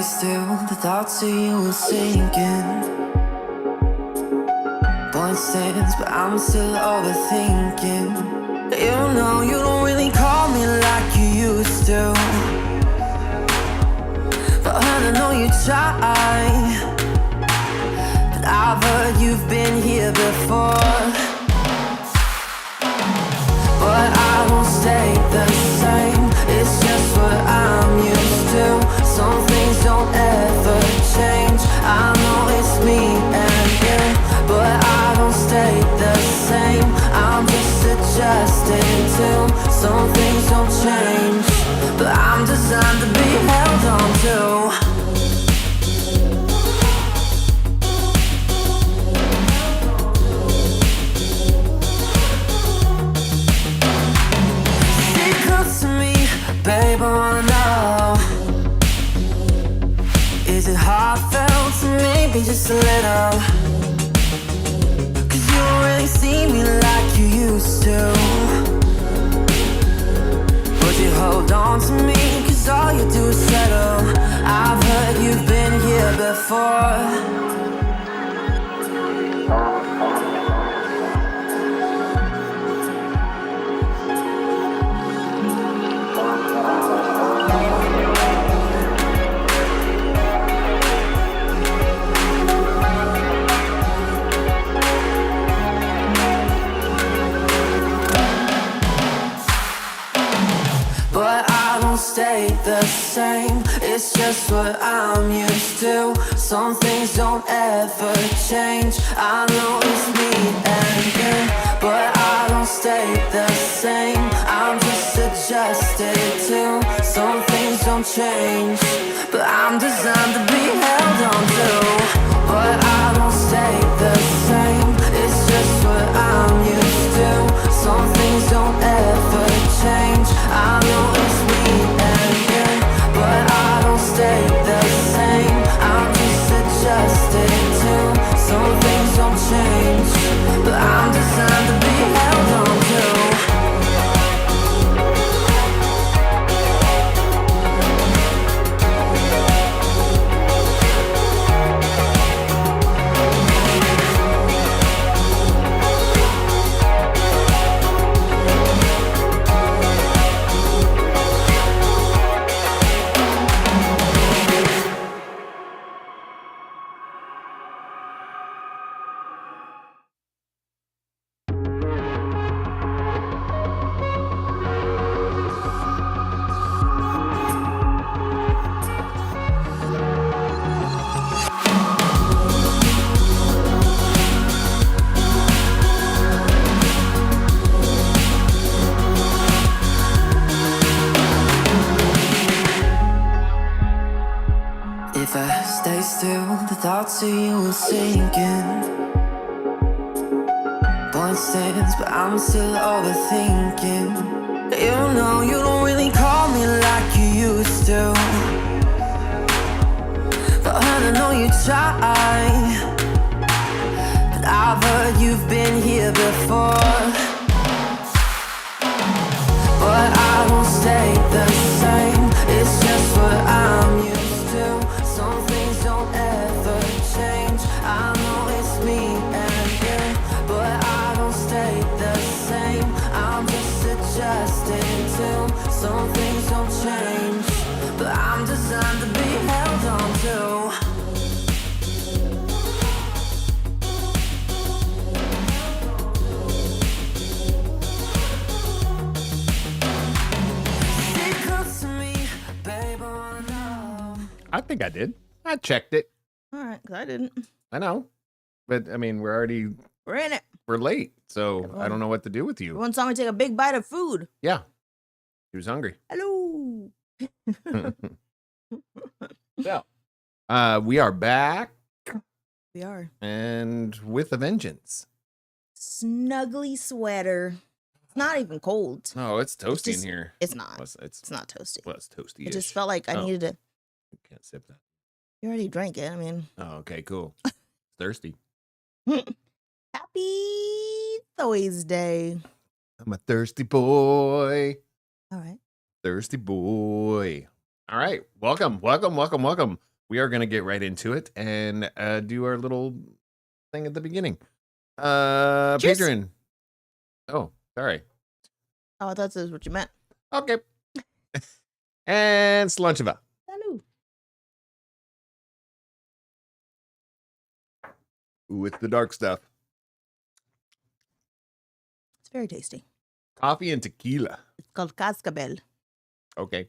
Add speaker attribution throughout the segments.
Speaker 1: stay still, the thoughts of you are sinking. Point stands, but I'm still overthinking. You know you don't really call me like you used to, but I know you try. But I've heard you've been here before. But I won't stay the same, it's just what I'm used to. Some things don't ever change, I know it's me and you. But I don't stay the same, I'm just adjusting to. Some things don't change, but I'm designed to be held on to. Babe, I wanna know, is it heartfelt to maybe just a little? Cause you don't really see me like you used to. Would you hold on to me, cause all you do is settle. I've heard you've been here before. Stay the same, it's just what I'm used to. Some things don't ever change, I know it's me and you. But I don't stay the same, I'm just adjusted to. Some things don't change, but I'm designed to be held on to. But I don't stay the same, it's just what I'm used to. Some things don't ever change, I know it's me and you. But I don't stay the same, I'm just adjusted to. Some things don't change, but I'm designed to be held on to. If I stay still, the thoughts of you are sinking. Point stands, but I'm still overthinking. You know you don't really call me like you used to, but I know you try. But I've heard you've been here before. But I won't stay the same, it's just what I'm used to. Some things don't ever change, I know it's me and you. But I don't stay the same, I'm just adjusting to. Some things don't change, but I'm designed to be held on to.
Speaker 2: I think I did. I checked it.
Speaker 3: All right, because I didn't.
Speaker 2: I know. But, I mean, we're
Speaker 3: in it.
Speaker 2: We're late, so I don't know what to do with you.
Speaker 3: Everyone saw me take a big bite of food.
Speaker 2: Yeah. He was hungry.
Speaker 3: Hello.
Speaker 2: So, we are back.
Speaker 3: We are.
Speaker 2: And with a vengeance.
Speaker 3: Snuggly sweater. It's not even cold.
Speaker 2: Oh, it's toasty in here.
Speaker 3: It's not.
Speaker 2: It's
Speaker 3: not toasty.
Speaker 2: Well, it's toasty.
Speaker 3: It just felt like I needed to.
Speaker 2: You can't sip that.
Speaker 3: You already drank it. I mean.
Speaker 2: Oh, okay, cool. Thirsty.
Speaker 3: Happy Thursday.
Speaker 2: I'm a thirsty boy.
Speaker 3: All right.
Speaker 2: Thirsty boy. All right. Welcome we are going to get right into it and do our little thing at the beginning.
Speaker 3: Cheers.
Speaker 2: Patron. Oh, sorry.
Speaker 3: Oh, I thought that's what you meant.
Speaker 2: Okay. And Slunchiva.
Speaker 3: Hello.
Speaker 2: Ooh, it's the dark stuff.
Speaker 3: It's very tasty.
Speaker 2: Coffee and tequila.
Speaker 3: It's called Cascabel.
Speaker 2: Okay.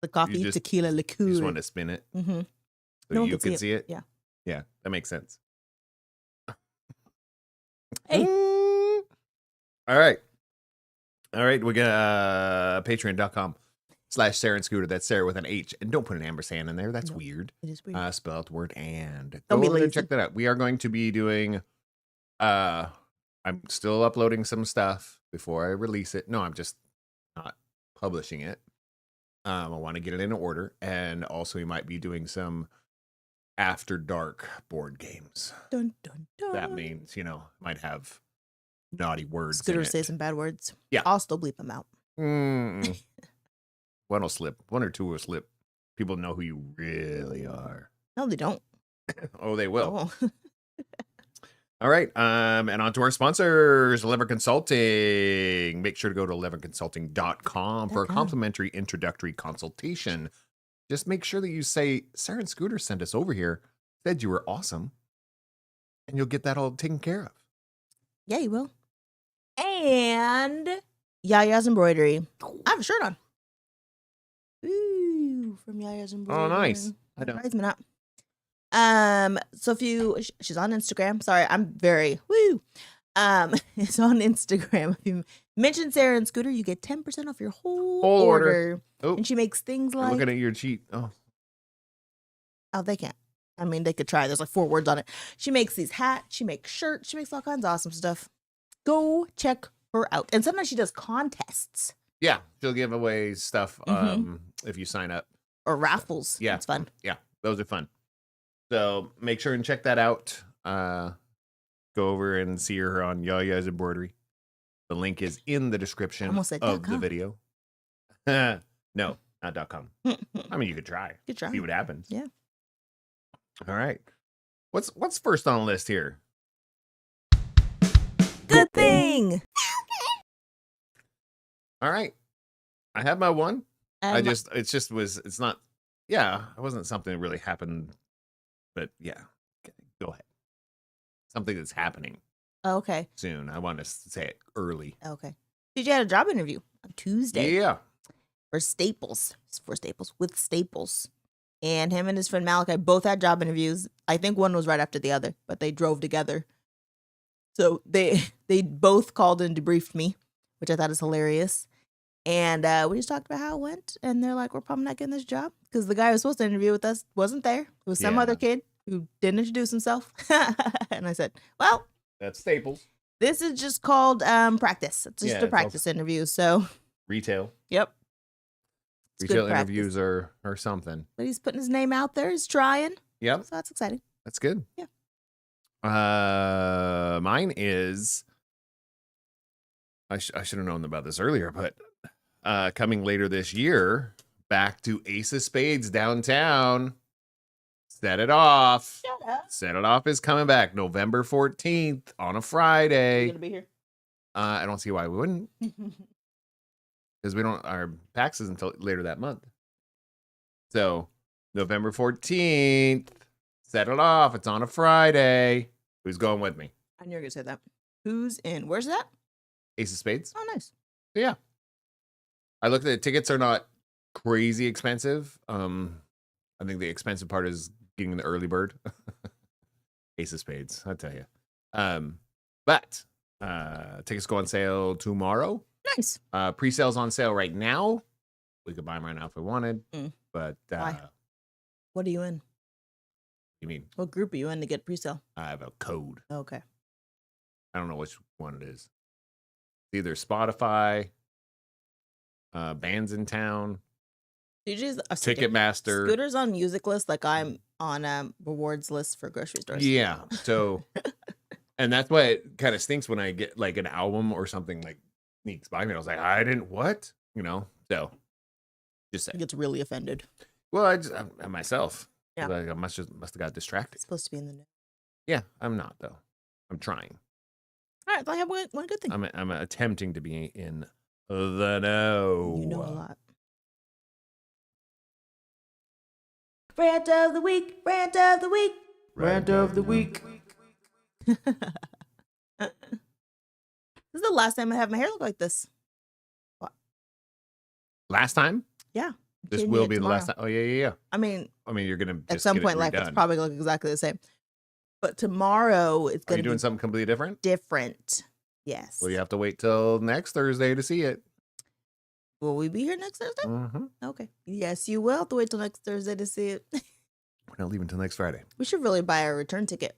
Speaker 3: The coffee,
Speaker 2: just-
Speaker 3: tequila, liqueur.
Speaker 2: You just want to spin it
Speaker 3: Mm-hmm.
Speaker 2: so
Speaker 3: No one
Speaker 2: you
Speaker 3: can
Speaker 2: can see it?
Speaker 3: Yeah.
Speaker 2: Yeah, that makes sense.
Speaker 3: Hey.
Speaker 2: All right. We got patreon.com/Sarah and Scooter. That's Sarah with an H. And don't put an ampersand in there. That's
Speaker 3: No.
Speaker 2: weird.
Speaker 3: It is weird.
Speaker 2: Spell out the word and.
Speaker 3: Don't
Speaker 2: Go
Speaker 3: be
Speaker 2: over there and
Speaker 3: lazy.
Speaker 2: check that out. We are going to be doing I'm still uploading some stuff before I release it. No, I'm just not publishing it. I want to get it in order. And also we might be doing some after dark board games.
Speaker 3: Dun, dun, dun.
Speaker 2: That means, might have naughty words.
Speaker 3: Scooter
Speaker 2: in
Speaker 3: say
Speaker 2: it.
Speaker 3: some bad words.
Speaker 2: Yeah.
Speaker 3: I'll still bleep them out.
Speaker 2: Mm. One will slip. One or two will slip. People know who you really are.
Speaker 3: No, they don't.
Speaker 2: Oh, they will.
Speaker 3: Oh.
Speaker 2: All right. And on to our sponsors, Lever Consulting. Make sure to go to leverconsulting.com for a
Speaker 3: .com.
Speaker 2: complimentary introductory consultation. Just make sure that you say, Sarah and Scooter sent us over here, said you were awesome, and you'll get that all taken care of.
Speaker 3: Yeah, you will. And Yaya's Embroidery. I have a shirt on. Ooh, from Yaya's Embroidery.
Speaker 2: Oh, nice. I know.
Speaker 3: Surprise me not. So if you, she's on Instagram. Sorry, I'm very woo. It's on Instagram. If you mention Sarah and Scooter, you get 10% off your whole order.
Speaker 2: Oh,
Speaker 3: And she makes things
Speaker 2: I'm
Speaker 3: like
Speaker 2: looking at your cheat. Oh,
Speaker 3: they can't. I mean, they could try. There's like 4 words on it. She makes these hats. She makes shirts. She makes all kinds of awesome stuff. Go check her out. And sometimes she does contests
Speaker 2: yeah. She'll give away stuff if you sign up.
Speaker 3: or raffles.
Speaker 2: Yeah.
Speaker 3: It's fun.
Speaker 2: Yeah, those are fun. So make sure and check that out. Go over and see her on Yaya's Embroidery. The link is in the description
Speaker 3: Almost said
Speaker 2: of the
Speaker 3: .com.
Speaker 2: video. No, not .com. I mean, you could try.
Speaker 3: Good try.
Speaker 2: See what happens.
Speaker 3: Yeah.
Speaker 2: All right. What's first on the list here?
Speaker 3: Good thing.
Speaker 2: All right. I have my one.
Speaker 3: Um,
Speaker 2: It's not, yeah, it wasn't something that really happened, but yeah, okay, go ahead. Something that's happening
Speaker 3: Okay.
Speaker 2: soon. I want to say it early.
Speaker 3: Okay. Did you have a job interview on Tuesday
Speaker 2: Yeah.
Speaker 3: for Staples? With Staples. And him and his friend Malachi both had job interviews. I think one was right after the other, but they drove together. So they both called and debriefed me, which I thought is hilarious. And we just talked about how it went. And they're like, we're probably not getting this job because the guy who was supposed to interview with us wasn't there. It was some
Speaker 2: Yeah.
Speaker 3: other kid who didn't introduce himself. And I said, well,
Speaker 2: That's Staples.
Speaker 3: this is just called practice. It's just
Speaker 2: Yeah,
Speaker 3: a
Speaker 2: it's
Speaker 3: practice interview. So,
Speaker 2: Retail.
Speaker 3: yep. It's good
Speaker 2: Retail
Speaker 3: practice.
Speaker 2: interviews are something.
Speaker 3: But he's putting his name out there. He's trying.
Speaker 2: Yep.
Speaker 3: So that's exciting.
Speaker 2: That's good.
Speaker 3: Yeah.
Speaker 2: Mine is, I should have known about this earlier, but coming later this year, back to Ace of Spades downtown. Set it off.
Speaker 3: Shut up.
Speaker 2: Set it off is coming back November 14th on a Friday.
Speaker 3: You gonna be here?
Speaker 2: I don't see why we wouldn't, because our PAX isn't until later that month. So November 14th, set it off. It's on a Friday. Who's going with me?
Speaker 3: I knew you were gonna say that. Who's in? Where's that?
Speaker 2: Ace of Spades.
Speaker 3: Oh, nice.
Speaker 2: Yeah. I looked at it. Tickets are not crazy expensive. I think the expensive part is getting the early bird. Ace of Spades, I tell you. But tickets go on sale tomorrow.
Speaker 3: Nice.
Speaker 2: Pre-sales on sale right now. We could buy them right now if we wanted.
Speaker 3: Mm.
Speaker 2: But
Speaker 3: Why? What are you in?
Speaker 2: you mean
Speaker 3: What group are you in to get pre-sale?
Speaker 2: I have a code.
Speaker 3: Okay.
Speaker 2: I don't know which one it is. It's either Spotify, Bands in Town,
Speaker 3: You just
Speaker 2: Ticketmaster.
Speaker 3: Scooter's on music list like I'm on rewards list for grocery stores.
Speaker 2: Yeah. So, and that's why it kind of stinks when I get like an album or something like sneaks by me. I was like, I didn't what? So Just say.
Speaker 3: He gets really offended.
Speaker 2: Well, I myself.
Speaker 3: Yeah.
Speaker 2: Like I must have got distracted.
Speaker 3: It's supposed to be in the news.
Speaker 2: Yeah, I'm not though. I'm trying.
Speaker 3: All right, I have one good thing.
Speaker 2: I'm attempting to be in the know.
Speaker 3: You know a lot. Rant of the week. Rant of the week.
Speaker 2: Rant of the week.
Speaker 3: This is the last time I have my hair look like this.
Speaker 2: Last time?
Speaker 3: Yeah.
Speaker 2: This
Speaker 3: Changing
Speaker 2: will
Speaker 3: it
Speaker 2: be the
Speaker 3: tomorrow.
Speaker 2: last time. Oh yeah.
Speaker 3: I mean,
Speaker 2: You're gonna just
Speaker 3: at some
Speaker 2: get
Speaker 3: point in
Speaker 2: it
Speaker 3: life, it's
Speaker 2: redone.
Speaker 3: probably going to look exactly the same. But tomorrow, it's
Speaker 2: Are
Speaker 3: going
Speaker 2: you
Speaker 3: to
Speaker 2: doing
Speaker 3: be
Speaker 2: something completely different?
Speaker 3: different. Yes.
Speaker 2: Well, you have to wait till next Thursday to see it.
Speaker 3: Will we be here next Thursday?
Speaker 2: Mm-hmm.
Speaker 3: Okay. Yes, you will have to wait till next Thursday to see it.
Speaker 2: We're not leaving till next Friday.
Speaker 3: We should really buy a return ticket.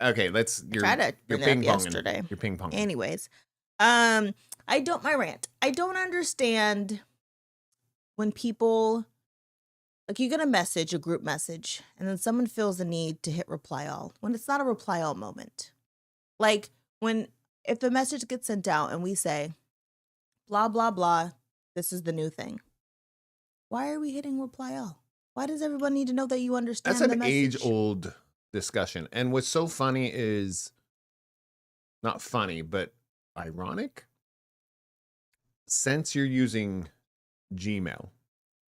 Speaker 2: Okay,
Speaker 3: I tried to
Speaker 2: you're
Speaker 3: bring it up
Speaker 2: ping-ponging.
Speaker 3: yesterday.
Speaker 2: You're ping-ponging.
Speaker 3: Anyways, my rant. I don't understand when people, like, you get a group message, and then someone feels the need to hit reply all when it's not a reply all moment. Like, if the message gets sent out and we say, blah, blah, blah, this is the new thing. Why are we hitting reply all? Why does everyone need to know that you understand
Speaker 2: That's
Speaker 3: the
Speaker 2: an
Speaker 3: message?
Speaker 2: age-old discussion. And what's so funny is, not funny, but ironic. Since you're using Gmail,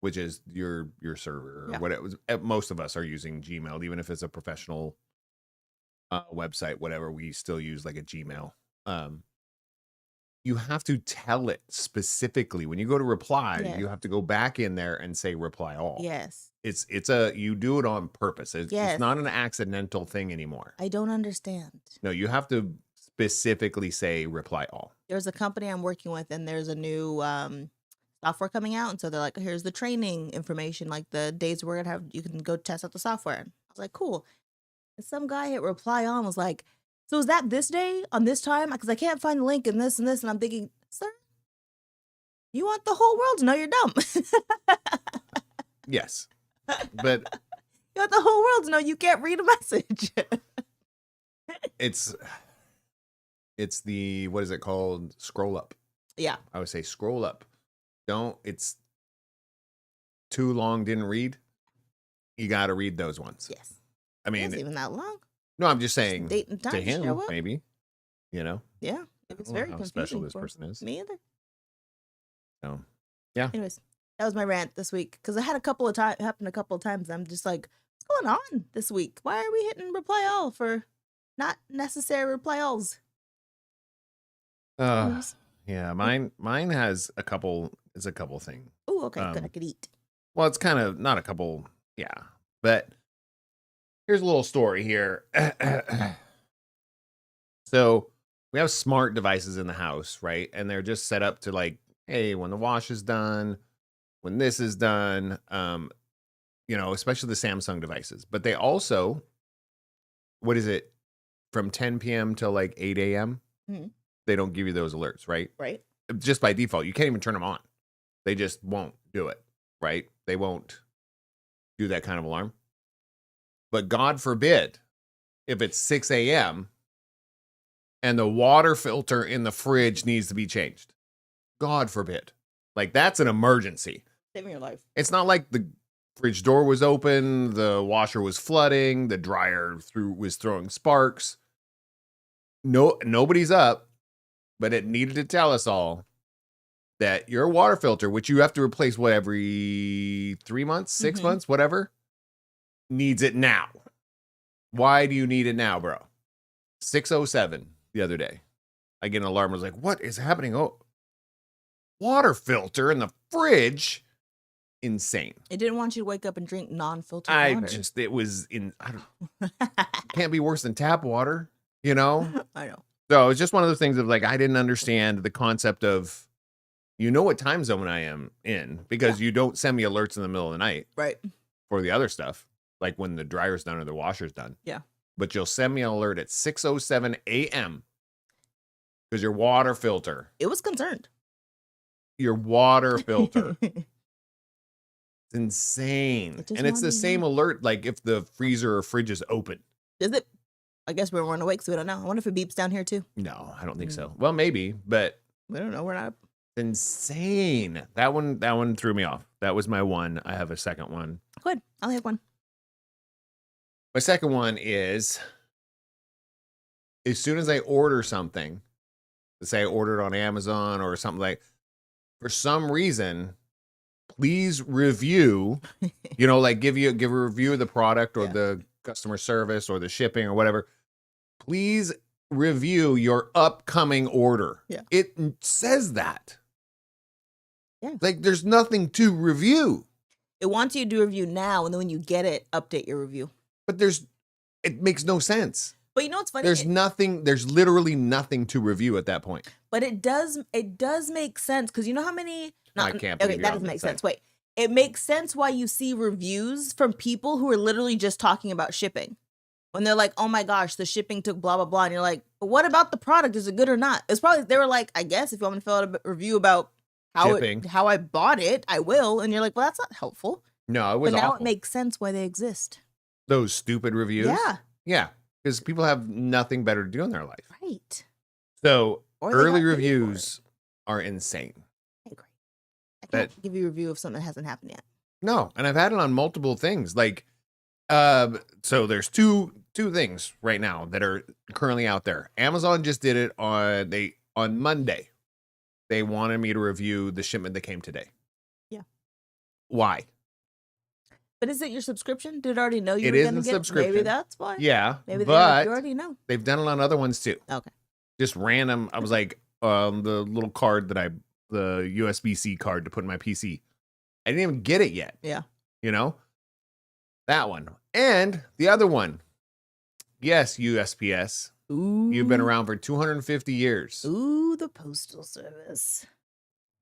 Speaker 2: which is your server, or what it was, most of us are using Gmail, even if it's a professional website, whatever, we still use like a Gmail. You have to tell it specifically when you go to reply.
Speaker 3: Yes.
Speaker 2: You have to go back in there and say reply all.
Speaker 3: Yes.
Speaker 2: You do it on purpose. It's not an accidental thing anymore.
Speaker 3: I don't understand.
Speaker 2: No, you have to specifically say reply all.
Speaker 3: There's a company I'm working with, and there's a new software coming out, and so they're like, here's the training information, like the days we're gonna have, you can go test out the software. I was like, cool. And some guy hit reply all and was like, so is that this day on this time? Because I can't find the link and this, and I'm thinking, sir, you want the whole world to know you're dumb.
Speaker 2: Yes, but
Speaker 3: you want the whole world to know you can't read a message.
Speaker 2: it's the, what is it called? Scroll up.
Speaker 3: Yeah.
Speaker 2: I would say scroll up. It's too long, didn't read. You got to read those ones.
Speaker 3: Yes.
Speaker 2: I mean,
Speaker 3: It's even that long.
Speaker 2: no, I'm just saying
Speaker 3: Date and time
Speaker 2: to him,
Speaker 3: show up.
Speaker 2: maybe,
Speaker 3: Yeah. It
Speaker 2: I
Speaker 3: was
Speaker 2: don't know
Speaker 3: very
Speaker 2: how
Speaker 3: confusing.
Speaker 2: special this
Speaker 3: for
Speaker 2: person is.
Speaker 3: Me either.
Speaker 2: So, yeah.
Speaker 3: Anyways, that was my rant this week because it had happened a couple of times. I'm just like, what's going on this week? Why are we hitting reply all for not necessary reply alls?
Speaker 2: Yeah, mine has a couple things.
Speaker 3: Oh, okay, good. I could eat.
Speaker 2: Well, it's kind of not a couple, yeah. But here's a little story here. So we have smart devices in the house, right? And they're just set up to like, hey, when the wash is done, when this is done, especially the Samsung devices. But they also, what is it, from 10 p.m. till like 8 a.m.?
Speaker 3: Mhm.
Speaker 2: They don't give you those alerts, right?
Speaker 3: Right.
Speaker 2: Just by default. You can't even turn them on. They just won't do it, right? They won't do that kind of alarm. But God forbid if it's 6 a.m. and the water filter in the fridge needs to be changed. God forbid. Like, that's an emergency.
Speaker 3: Saving your life.
Speaker 2: It's not like the fridge door was open, the washer was flooding, the dryer was throwing sparks. No, nobody's up, but it needed to tell us all that your water filter, which you have to replace every 3 months, 6 months, whatever, needs it now. Why do you need it now, bro? 6:07 the other day. I get an alarm. I was like, what is happening? Oh, water filter in the fridge. Insane.
Speaker 3: It didn't want you to wake up and drink non-filtered water.
Speaker 2: It was can't be worse than tap water, you know?
Speaker 3: I know.
Speaker 2: So it's just one of those things of like, I didn't understand the concept of, what time zone I am in, because you don't send me alerts in the middle of the night.
Speaker 3: Right.
Speaker 2: For the other stuff, like when the dryer's done or the washer's done.
Speaker 3: Yeah.
Speaker 2: But you'll send me an alert at 6:07 a.m. because your water filter.
Speaker 3: It was concerned.
Speaker 2: Your water filter. It's insane. And it's the same alert like if the freezer or fridge is open.
Speaker 3: Is it? I guess we weren't awake, so we don't know. I wonder if it beeps down here too.
Speaker 2: No, I don't think so. Well, maybe, but
Speaker 3: we don't know. We're not.
Speaker 2: Insane. That one threw me off. That was my one. I have a second one.
Speaker 3: Good. I'll have one.
Speaker 2: My second one is, as soon as I order something, let's say I ordered on Amazon or something, like, for some reason, please review, like give a review of the product or the customer service or the shipping or whatever. Please review your upcoming order.
Speaker 3: Yeah.
Speaker 2: It says that.
Speaker 3: Yeah.
Speaker 2: Like, there's nothing to review.
Speaker 3: It wants you to do a review now, and then when you get it, update your review.
Speaker 2: But it makes no sense.
Speaker 3: But you know what's funny?
Speaker 2: There's literally nothing to review at that point.
Speaker 3: But it does make sense, because you know how many...
Speaker 2: I can't
Speaker 3: Okay,
Speaker 2: believe
Speaker 3: that doesn't make sense. Wait. It makes sense why you see reviews from people who are literally just talking about shipping. When they're like, oh my gosh, the shipping took blah, blah, blah. And you're like, but what about the product? Is it good or not? It's probably, they were like, I guess if you want me to fill out a review about how I bought it, I will. And you're like, well, that's not helpful.
Speaker 2: No, it was
Speaker 3: But now
Speaker 2: awful.
Speaker 3: it makes sense why they exist.
Speaker 2: Those stupid reviews?
Speaker 3: Yeah.
Speaker 2: Yeah. Because people have nothing better to do in their life.
Speaker 3: Right.
Speaker 2: So
Speaker 3: Or they
Speaker 2: early
Speaker 3: got paid for
Speaker 2: reviews are insane.
Speaker 3: it. Okay, great. I can't give you a review of something that hasn't happened yet.
Speaker 2: No, and I've had it on multiple things. Like, so there's two things right now that are currently out there. Amazon just did it on Monday. They wanted me to review the shipment that came today.
Speaker 3: Yeah.
Speaker 2: Why?
Speaker 3: But is it your subscription? Did it already know you
Speaker 2: It
Speaker 3: were
Speaker 2: is
Speaker 3: going to
Speaker 2: a
Speaker 3: get it?
Speaker 2: subscription.
Speaker 3: Maybe that's why.
Speaker 2: Yeah,
Speaker 3: Maybe
Speaker 2: but
Speaker 3: you already know.
Speaker 2: they've done it on other ones too.
Speaker 3: Okay.
Speaker 2: Just random. I was like, the little card the USB-C card to put in my PC. I didn't even get it yet.
Speaker 3: Yeah.
Speaker 2: That one. And the other one. Yes, USPS.
Speaker 3: Ooh.
Speaker 2: You've been around for 250 years.
Speaker 3: Ooh, the Postal Service.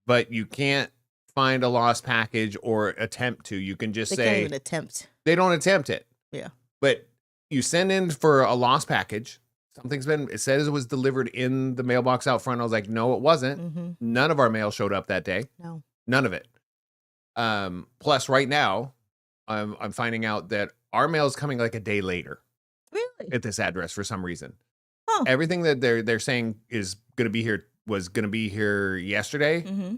Speaker 2: But you can't find a lost package or attempt to. You can just
Speaker 3: They
Speaker 2: say
Speaker 3: can't even attempt.
Speaker 2: they don't attempt it.
Speaker 3: Yeah.
Speaker 2: But you send in for a lost package. It says it was delivered in the mailbox out front. I was like, no, it wasn't.
Speaker 3: Mm-hmm.
Speaker 2: None of our mail showed up that day.
Speaker 3: No.
Speaker 2: None of it. Plus right now, I'm finding out that our mail is coming like a day later
Speaker 3: Really?
Speaker 2: at this address for some reason.
Speaker 3: Huh.
Speaker 2: Everything that they're saying is going to be here was going to be here yesterday.
Speaker 3: Mm-hmm.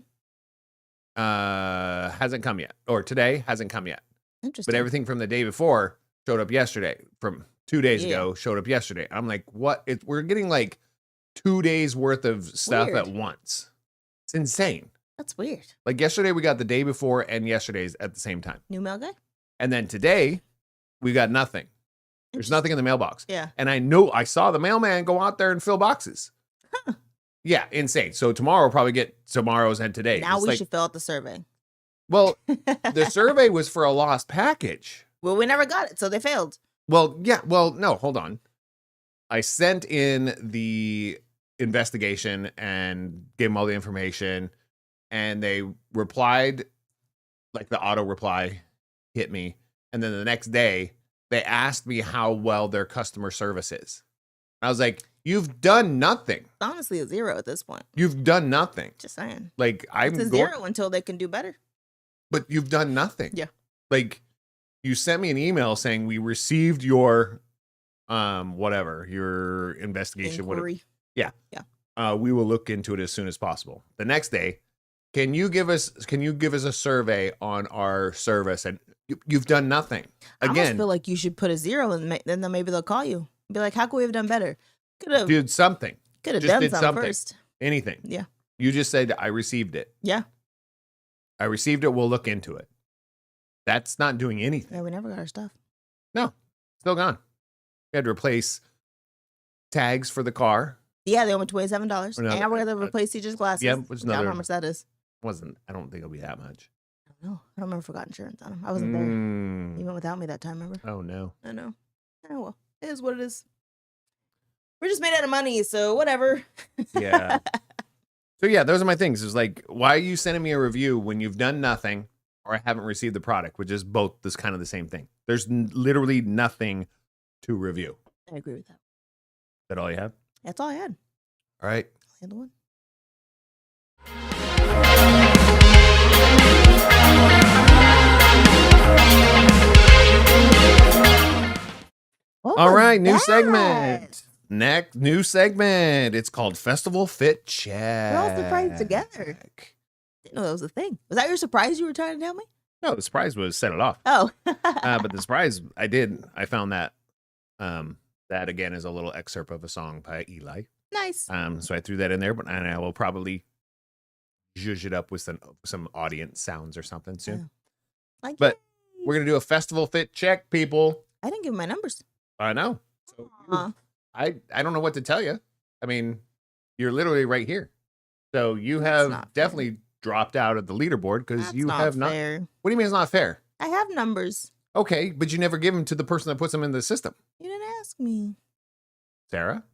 Speaker 2: Hasn't come yet, or today hasn't come yet.
Speaker 3: Interesting.
Speaker 2: But everything from the day before showed up yesterday. From 2 days ago showed up yesterday. I'm like, what? We're getting like 2 days worth of stuff
Speaker 3: Weird.
Speaker 2: at once. It's insane.
Speaker 3: That's weird.
Speaker 2: Like yesterday, we got the day before and yesterday's at the same time.
Speaker 3: New mail guy?
Speaker 2: And then today, we got nothing. There's nothing in the mailbox.
Speaker 3: Yeah.
Speaker 2: And I saw the mailman go out there and fill boxes.
Speaker 3: Huh.
Speaker 2: Yeah, insane. So tomorrow we'll probably get tomorrow's and today.
Speaker 3: Now
Speaker 2: It's
Speaker 3: we should fill out the survey.
Speaker 2: Well, the survey was for a lost package.
Speaker 3: Well, we never got it, so they failed.
Speaker 2: Well, yeah. Well, no, hold on. I sent in the investigation and gave them all the information, and they replied, like the auto reply hit me. And then the next day, they asked me how well their customer service is. I was like, you've done nothing.
Speaker 3: It's honestly a 0 at this point.
Speaker 2: You've done nothing.
Speaker 3: Just saying.
Speaker 2: Like,
Speaker 3: It's a 0 until they can do better.
Speaker 2: But you've done nothing.
Speaker 3: Yeah.
Speaker 2: Like, you sent me an email saying we received your your investigation.
Speaker 3: Inquiry.
Speaker 2: Yeah.
Speaker 3: Yeah.
Speaker 2: We will look into it as soon as possible. The next day, can you give us a survey on our service? And you've done nothing.
Speaker 3: I almost
Speaker 2: Again,
Speaker 3: feel like you should put a 0 and then maybe they'll call you. Be like, how could we have done better? Could have
Speaker 2: did something.
Speaker 3: done
Speaker 2: did
Speaker 3: something first.
Speaker 2: Anything.
Speaker 3: Yeah.
Speaker 2: You just said I received it.
Speaker 3: Yeah.
Speaker 2: I received it. We'll look into it. That's not doing anything.
Speaker 3: Yeah, we never got our stuff.
Speaker 2: No, still gone. We had to replace tags for the car.
Speaker 3: Yeah, they went $27.
Speaker 2: Another-
Speaker 3: And we're going to replace teacher's glasses.
Speaker 2: Yeah, which is
Speaker 3: I don't know
Speaker 2: another-
Speaker 3: how much that is.
Speaker 2: I don't think it'll be that much.
Speaker 3: I don't know. I don't remember if we got insurance on them. I wasn't there.
Speaker 2: Mm.
Speaker 3: You went without me that time, remember?
Speaker 2: Oh no.
Speaker 3: I know. Oh, well. It is what it is. We're just made out of money, so whatever.
Speaker 2: Yeah. So yeah, those are my things. It's like, why are you sending me a review when you've done nothing or I haven't received the product, which is both this kind of the same thing. There's literally nothing to review.
Speaker 3: I agree with that.
Speaker 2: Is that all you have?
Speaker 3: That's all I had.
Speaker 2: All right.
Speaker 3: I had the one.
Speaker 2: All right, new segment. Next new segment. It's called Festival Fit Check.
Speaker 3: We're all surprised together. Didn't know that was a thing. Was that your surprise you were trying to tell me?
Speaker 2: No, the surprise was set it off.
Speaker 3: Oh.
Speaker 2: But the surprise I found that that again is a little excerpt of a song by Eli.
Speaker 3: Nice.
Speaker 2: So I threw that in there, but I will probably zhuzh it up with some audience sounds or something soon.
Speaker 3: Like,
Speaker 2: But
Speaker 3: yay.
Speaker 2: we're gonna do a Festival Fit Check, people.
Speaker 3: I didn't give him my numbers.
Speaker 2: I know. So
Speaker 3: Aw.
Speaker 2: I don't know what to tell you. I mean, you're literally right here. So you
Speaker 3: That's
Speaker 2: have
Speaker 3: not
Speaker 2: definitely dropped out of the leaderboard because
Speaker 3: That's
Speaker 2: you
Speaker 3: not
Speaker 2: have not.
Speaker 3: fair.
Speaker 2: What do you mean it's not fair?
Speaker 3: I have numbers.
Speaker 2: Okay, but you never give them to the person that puts them in the system.
Speaker 3: You didn't ask me.
Speaker 2: Sarah,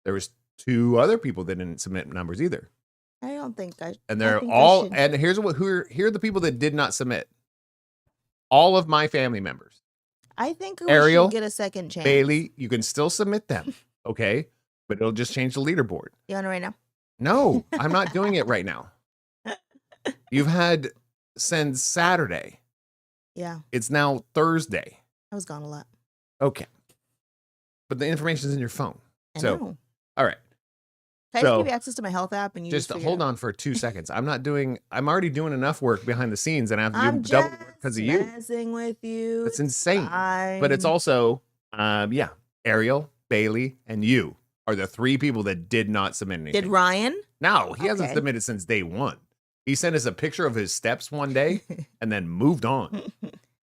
Speaker 2: there was 2 other people that didn't submit numbers either.
Speaker 3: I don't think I.
Speaker 2: And
Speaker 3: I
Speaker 2: they're
Speaker 3: think I
Speaker 2: all,
Speaker 3: should.
Speaker 2: and here are the people that did not submit. All of my family members.
Speaker 3: I think we
Speaker 2: Ariel,
Speaker 3: should get a second chance.
Speaker 2: Bailey, you can still submit them, okay? But it'll just change the leaderboard.
Speaker 3: You want it right now?
Speaker 2: No, I'm not doing it right now. You've had since Saturday.
Speaker 3: Yeah,
Speaker 2: It's now Thursday.
Speaker 3: I was gone a lot.
Speaker 2: Okay. But the information's in your phone.
Speaker 3: I
Speaker 2: So,
Speaker 3: know.
Speaker 2: all right.
Speaker 3: Can I just give you access to my health app and you
Speaker 2: Just
Speaker 3: figure it
Speaker 2: hold
Speaker 3: out?
Speaker 2: on for 2 seconds. I'm already doing enough work behind the scenes and I have to
Speaker 3: I'm
Speaker 2: do
Speaker 3: just
Speaker 2: double work because of you.
Speaker 3: messing with you.
Speaker 2: It's insane. But it's
Speaker 3: fine.
Speaker 2: also, Ariel, Bailey, and you are the 3 people that did not submit anything.
Speaker 3: Did Ryan?
Speaker 2: No, he hasn't
Speaker 3: Okay.
Speaker 2: submitted since day 1. He sent us a picture of his steps one day and then moved on.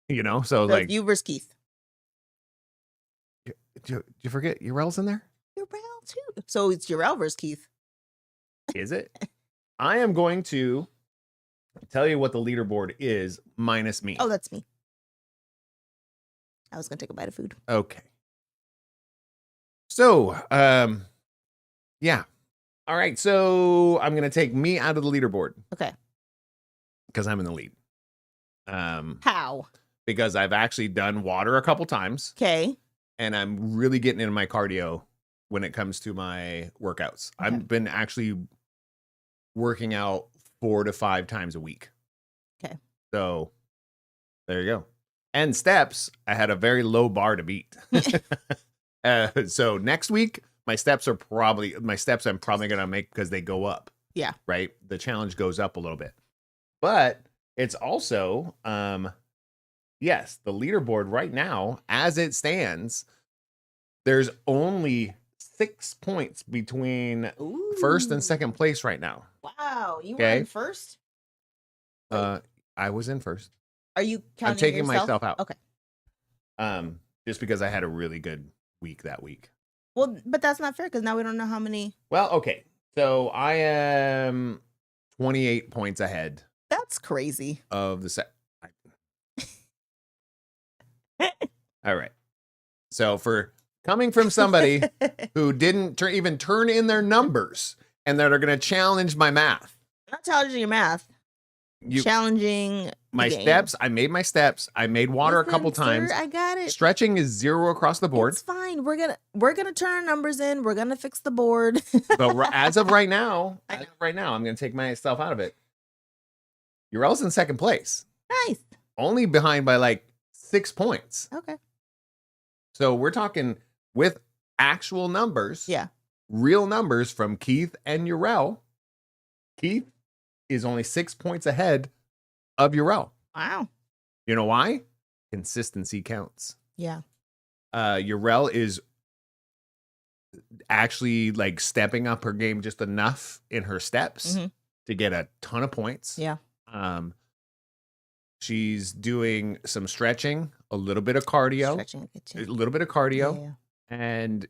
Speaker 2: You know, so
Speaker 3: So
Speaker 2: like,
Speaker 3: you versus Keith.
Speaker 2: did you forget Urel's in there?
Speaker 3: Jarrell too. So it's Jarrell versus Keith.
Speaker 2: Is it? I am going to tell you what the leaderboard is minus me.
Speaker 3: Oh, that's me. I was gonna take a bite of food.
Speaker 2: Okay. So, yeah. All right. So I'm going to take me out of the leaderboard
Speaker 3: Okay.
Speaker 2: because I'm in the lead.
Speaker 3: How?
Speaker 2: Because I've actually done water a couple times
Speaker 3: Okay.
Speaker 2: and I'm really getting into my cardio when it comes to my workouts.
Speaker 3: Okay.
Speaker 2: I've been actually working out 4 to 5 times a week.
Speaker 3: Okay.
Speaker 2: So there you go. And steps, I had a very low bar to beat. So next week, my steps I'm probably going to make because they go up.
Speaker 3: Yeah.
Speaker 2: Right. The challenge goes up a little bit, but it's also, yes, the leaderboard right now, as it stands, there's only 6 points between first and second place right now.
Speaker 3: Wow. You were
Speaker 2: Okay.
Speaker 3: in first?
Speaker 2: I was in first.
Speaker 3: Are you counting
Speaker 2: I'm taking
Speaker 3: yourself?
Speaker 2: myself out.
Speaker 3: Okay.
Speaker 2: Just because I had a really good week that week.
Speaker 3: Well, but that's not fair because now we don't know how many.
Speaker 2: Well, okay. So I am 28 points ahead
Speaker 3: That's crazy.
Speaker 2: of the set. All right. So for coming from somebody who didn't even turn in their numbers and that are going to challenge my math.
Speaker 3: Not challenging your math. Challenging
Speaker 2: My
Speaker 3: the game.
Speaker 2: steps. I made my steps. I made water a couple
Speaker 3: Listen,
Speaker 2: times.
Speaker 3: sir, I got it.
Speaker 2: Stretching is 0 across the board.
Speaker 3: It's fine. We're gonna turn our numbers in. We're gonna fix the board.
Speaker 2: But as of right now,
Speaker 3: I know.
Speaker 2: I'm going to take myself out of it. Urel's in second place,
Speaker 3: Nice.
Speaker 2: only behind by like 6 points.
Speaker 3: Okay.
Speaker 2: So we're talking with actual numbers,
Speaker 3: Yeah.
Speaker 2: real numbers from Keith and Urel. Keith is only 6 points ahead of Urel.
Speaker 3: Wow.
Speaker 2: You know why? Consistency counts.
Speaker 3: Yeah.
Speaker 2: Urel is actually like stepping up her game just enough in her steps
Speaker 3: Mhm.
Speaker 2: to get a ton of points.
Speaker 3: Yeah.
Speaker 2: She's doing some stretching, a little bit of cardio,
Speaker 3: Stretching a bit
Speaker 2: a
Speaker 3: too.
Speaker 2: little bit of cardio,
Speaker 3: Yeah.
Speaker 2: and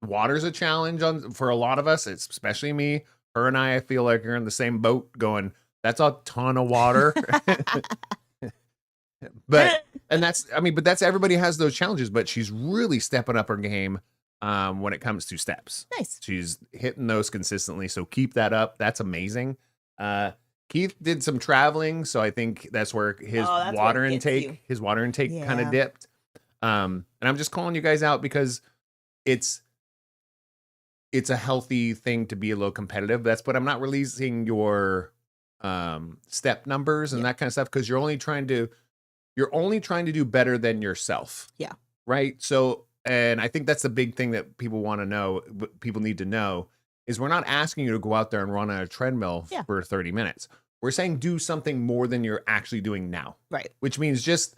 Speaker 2: water's a challenge for a lot of us. It's especially me. Her and I feel like are in the same boat. Going, that's a ton of water. But that's everybody has those challenges. But she's really stepping up her game when it comes to steps.
Speaker 3: Nice.
Speaker 2: She's hitting those consistently. So keep that up. That's amazing. Keith did some traveling, so I think that's where his
Speaker 3: Oh, that's
Speaker 2: water
Speaker 3: what gets
Speaker 2: intake,
Speaker 3: you.
Speaker 2: kind
Speaker 3: Yeah.
Speaker 2: of dipped. And I'm just calling you guys out because it's a healthy thing to be a little competitive. But I'm not releasing your step numbers and
Speaker 3: Yeah.
Speaker 2: that kind of stuff because you're only trying to do better than yourself.
Speaker 3: Yeah.
Speaker 2: Right. So And I think that's the big thing that people want to know, what people need to know, is we're not asking you to go out there and run on a treadmill
Speaker 3: Yeah.
Speaker 2: for 30 minutes. We're saying do something more than you're actually doing now.
Speaker 3: Right.
Speaker 2: Which means just,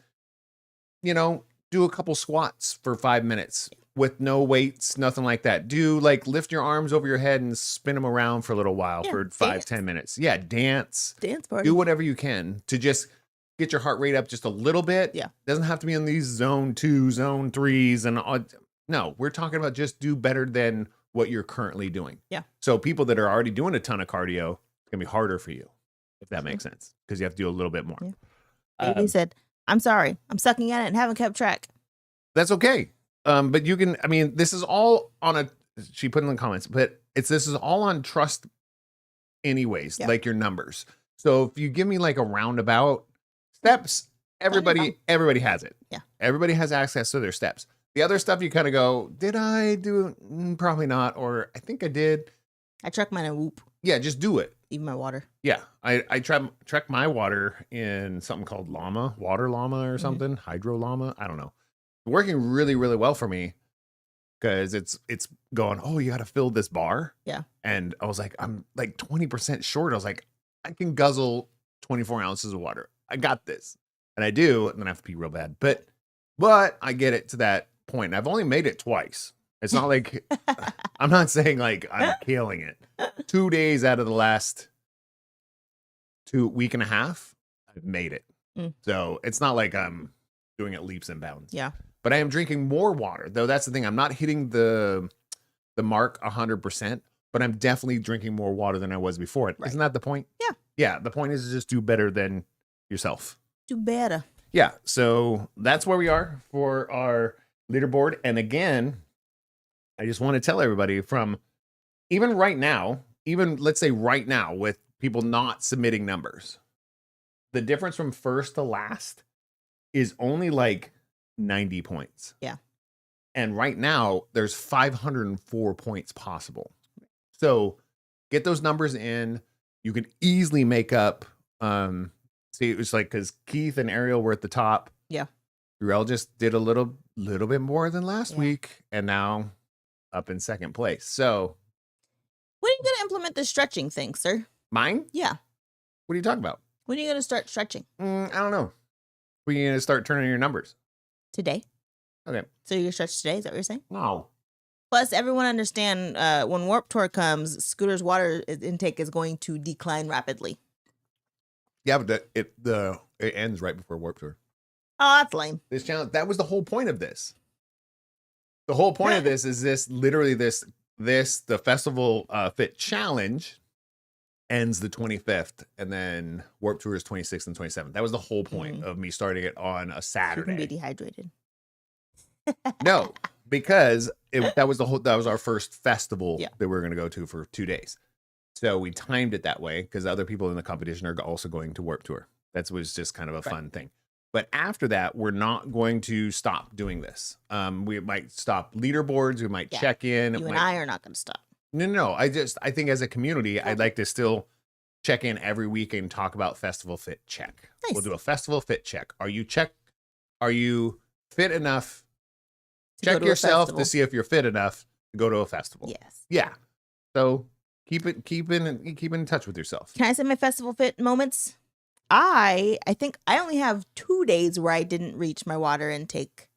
Speaker 2: do a couple squats for 5 minutes with no weights, nothing like that. Do like lift your arms over your head and spin them around for a little while for 5-10 minutes. Yeah, dance.
Speaker 3: Dance party.
Speaker 2: Do whatever you can to just get your heart rate up just a little bit.
Speaker 3: Yeah.
Speaker 2: Doesn't have to be in these zone 2, zone 3s and all. No, we're talking about just do better than what you're currently doing.
Speaker 3: Yeah.
Speaker 2: So people that are already doing a ton of cardio, it's going to be harder for you, if that makes sense, because you have to do a little bit more.
Speaker 3: Yeah. He said, I'm sorry. I'm sucking at it and haven't kept track.
Speaker 2: That's okay. But you can, this is all on she put in the comments, but this is all on trust anyways, like your numbers. So if you give me like a roundabout steps, everybody has it.
Speaker 3: Yeah.
Speaker 2: Everybody has access to their steps. The other stuff you kind of go, did I do it? Probably not. Or I think I did.
Speaker 3: I track mine and whoop.
Speaker 2: Yeah, just do it.
Speaker 3: Even my water.
Speaker 2: Yeah. I track my water in something called Water Llama or something. Hydro Llama. I don't know. Working really, really well for me because it's going, oh, you got to fill this bar.
Speaker 3: Yeah. And
Speaker 2: I was like, I'm like 20% short. I was like, I can guzzle 24 ounces of water. I got this. And I do. And then I have to pee real bad. But I get it to that point. And I've only made it twice. It's not like, I'm not saying like I'm killing it. 2 days out of the last week and a half, I've made it. So it's not like I'm doing it leaps and bounds.
Speaker 3: Yeah.
Speaker 2: But I am drinking more water, though. That's the thing. I'm not hitting the mark 100%, but I'm definitely drinking more water than I was before. Right. Isn't that the point?
Speaker 3: Yeah.
Speaker 2: Yeah. The point is to just do better than yourself.
Speaker 3: Do better.
Speaker 2: Yeah. So that's where we are for our leaderboard. And again, I just want to tell everybody from even right now, let's say right now with people not submitting numbers, the difference from first to last is only like 90 points.
Speaker 3: Yeah.
Speaker 2: And right now there's 504 points possible. So get those numbers in. You can easily make up. See, it was like, because Keith and Ariel were at the top.
Speaker 3: Yeah.
Speaker 2: Urel just did a little bit more than last week, and now up in second place. So
Speaker 3: when are you going to implement the stretching thing, sir?
Speaker 2: Mine?
Speaker 3: Yeah.
Speaker 2: What are you talking about?
Speaker 3: When are you going to start stretching?
Speaker 2: I don't know. When are you going to start turning your numbers?
Speaker 3: Today.
Speaker 2: Okay.
Speaker 3: So you're going to stretch today? Is that what you're saying?
Speaker 2: No.
Speaker 3: Plus, everyone understand when Warped Tour comes, Scooter's water intake is going to decline rapidly.
Speaker 2: Yeah, but it ends right before Warped Tour.
Speaker 3: Oh, that's lame.
Speaker 2: This challenge, that was the whole point of this. The whole point of this is the Festival Fit Challenge ends the 25th, and then Warped Tour is 26th and 27th. That was the whole point of me starting it on a Saturday.
Speaker 3: You can be dehydrated.
Speaker 2: No, because that was our first festival that we were going to go to for 2 days. So we timed it that way because other people in the competition are also going to Warped Tour. That was just kind of a fun thing. But after that, we're not going to stop doing this. We might stop leaderboards. We might check in.
Speaker 3: You and I are not going to stop.
Speaker 2: No. I think as a community, I'd like to still check in every week and talk about Festival Fit Check.
Speaker 3: Nice.
Speaker 2: We'll do a Festival Fit Check. Are you fit enough? Check yourself to see if you're fit enough to go to a festival.
Speaker 3: Yes.
Speaker 2: Yeah. So keep in touch with yourself.
Speaker 3: Can I say my Festival Fit moments? I think I only have 2 days where I didn't reach my water intake.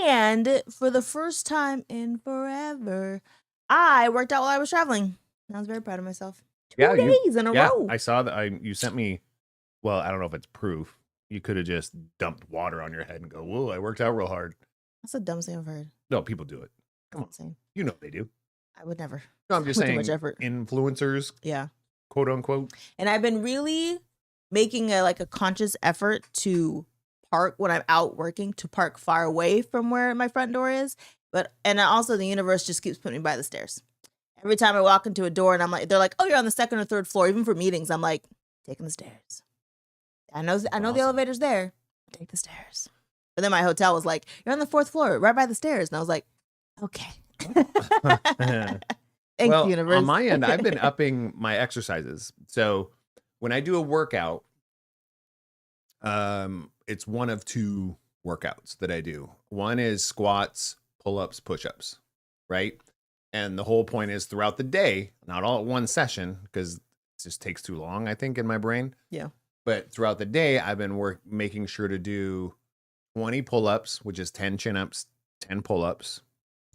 Speaker 3: And for the first time in forever, I worked out while I was traveling. I was very proud of myself. 2 days in a row.
Speaker 2: I saw that. You sent me, well, I don't know if it's proof. You could have just dumped water on your head and go, whoa, I worked out real hard.
Speaker 3: That's the dumbest thing I've heard.
Speaker 2: No, people do it. Come on.
Speaker 3: Insane.
Speaker 2: You know they do.
Speaker 3: I would never.
Speaker 2: No, I'm just saying,
Speaker 3: too much effort.
Speaker 2: Influencers, quote unquote. And
Speaker 3: I've been really making a conscious effort to park when I'm out working, to park far away from where my front door is. And also the universe just keeps putting me by the stairs. Every time I walk into a door and they're like, oh, you're on the second or third floor. Even for meetings, I'm like, taking the stairs. I know the elevator's there. Take the stairs. But then my hotel was like, you're on the fourth floor, right by the stairs. And I was like, okay. Thanks, universe.
Speaker 2: On my end, I've been upping my exercises. So when I do a workout, it's one of two workouts that I do. One is squats, pull-ups, push-ups, right? And the whole point is throughout the day, not all at one session, because it just takes too long, I think, in my brain.
Speaker 3: Yeah.
Speaker 2: But throughout the day, I've been making sure to do 20 pull-ups, which is 10 chin-ups, 10 pull-ups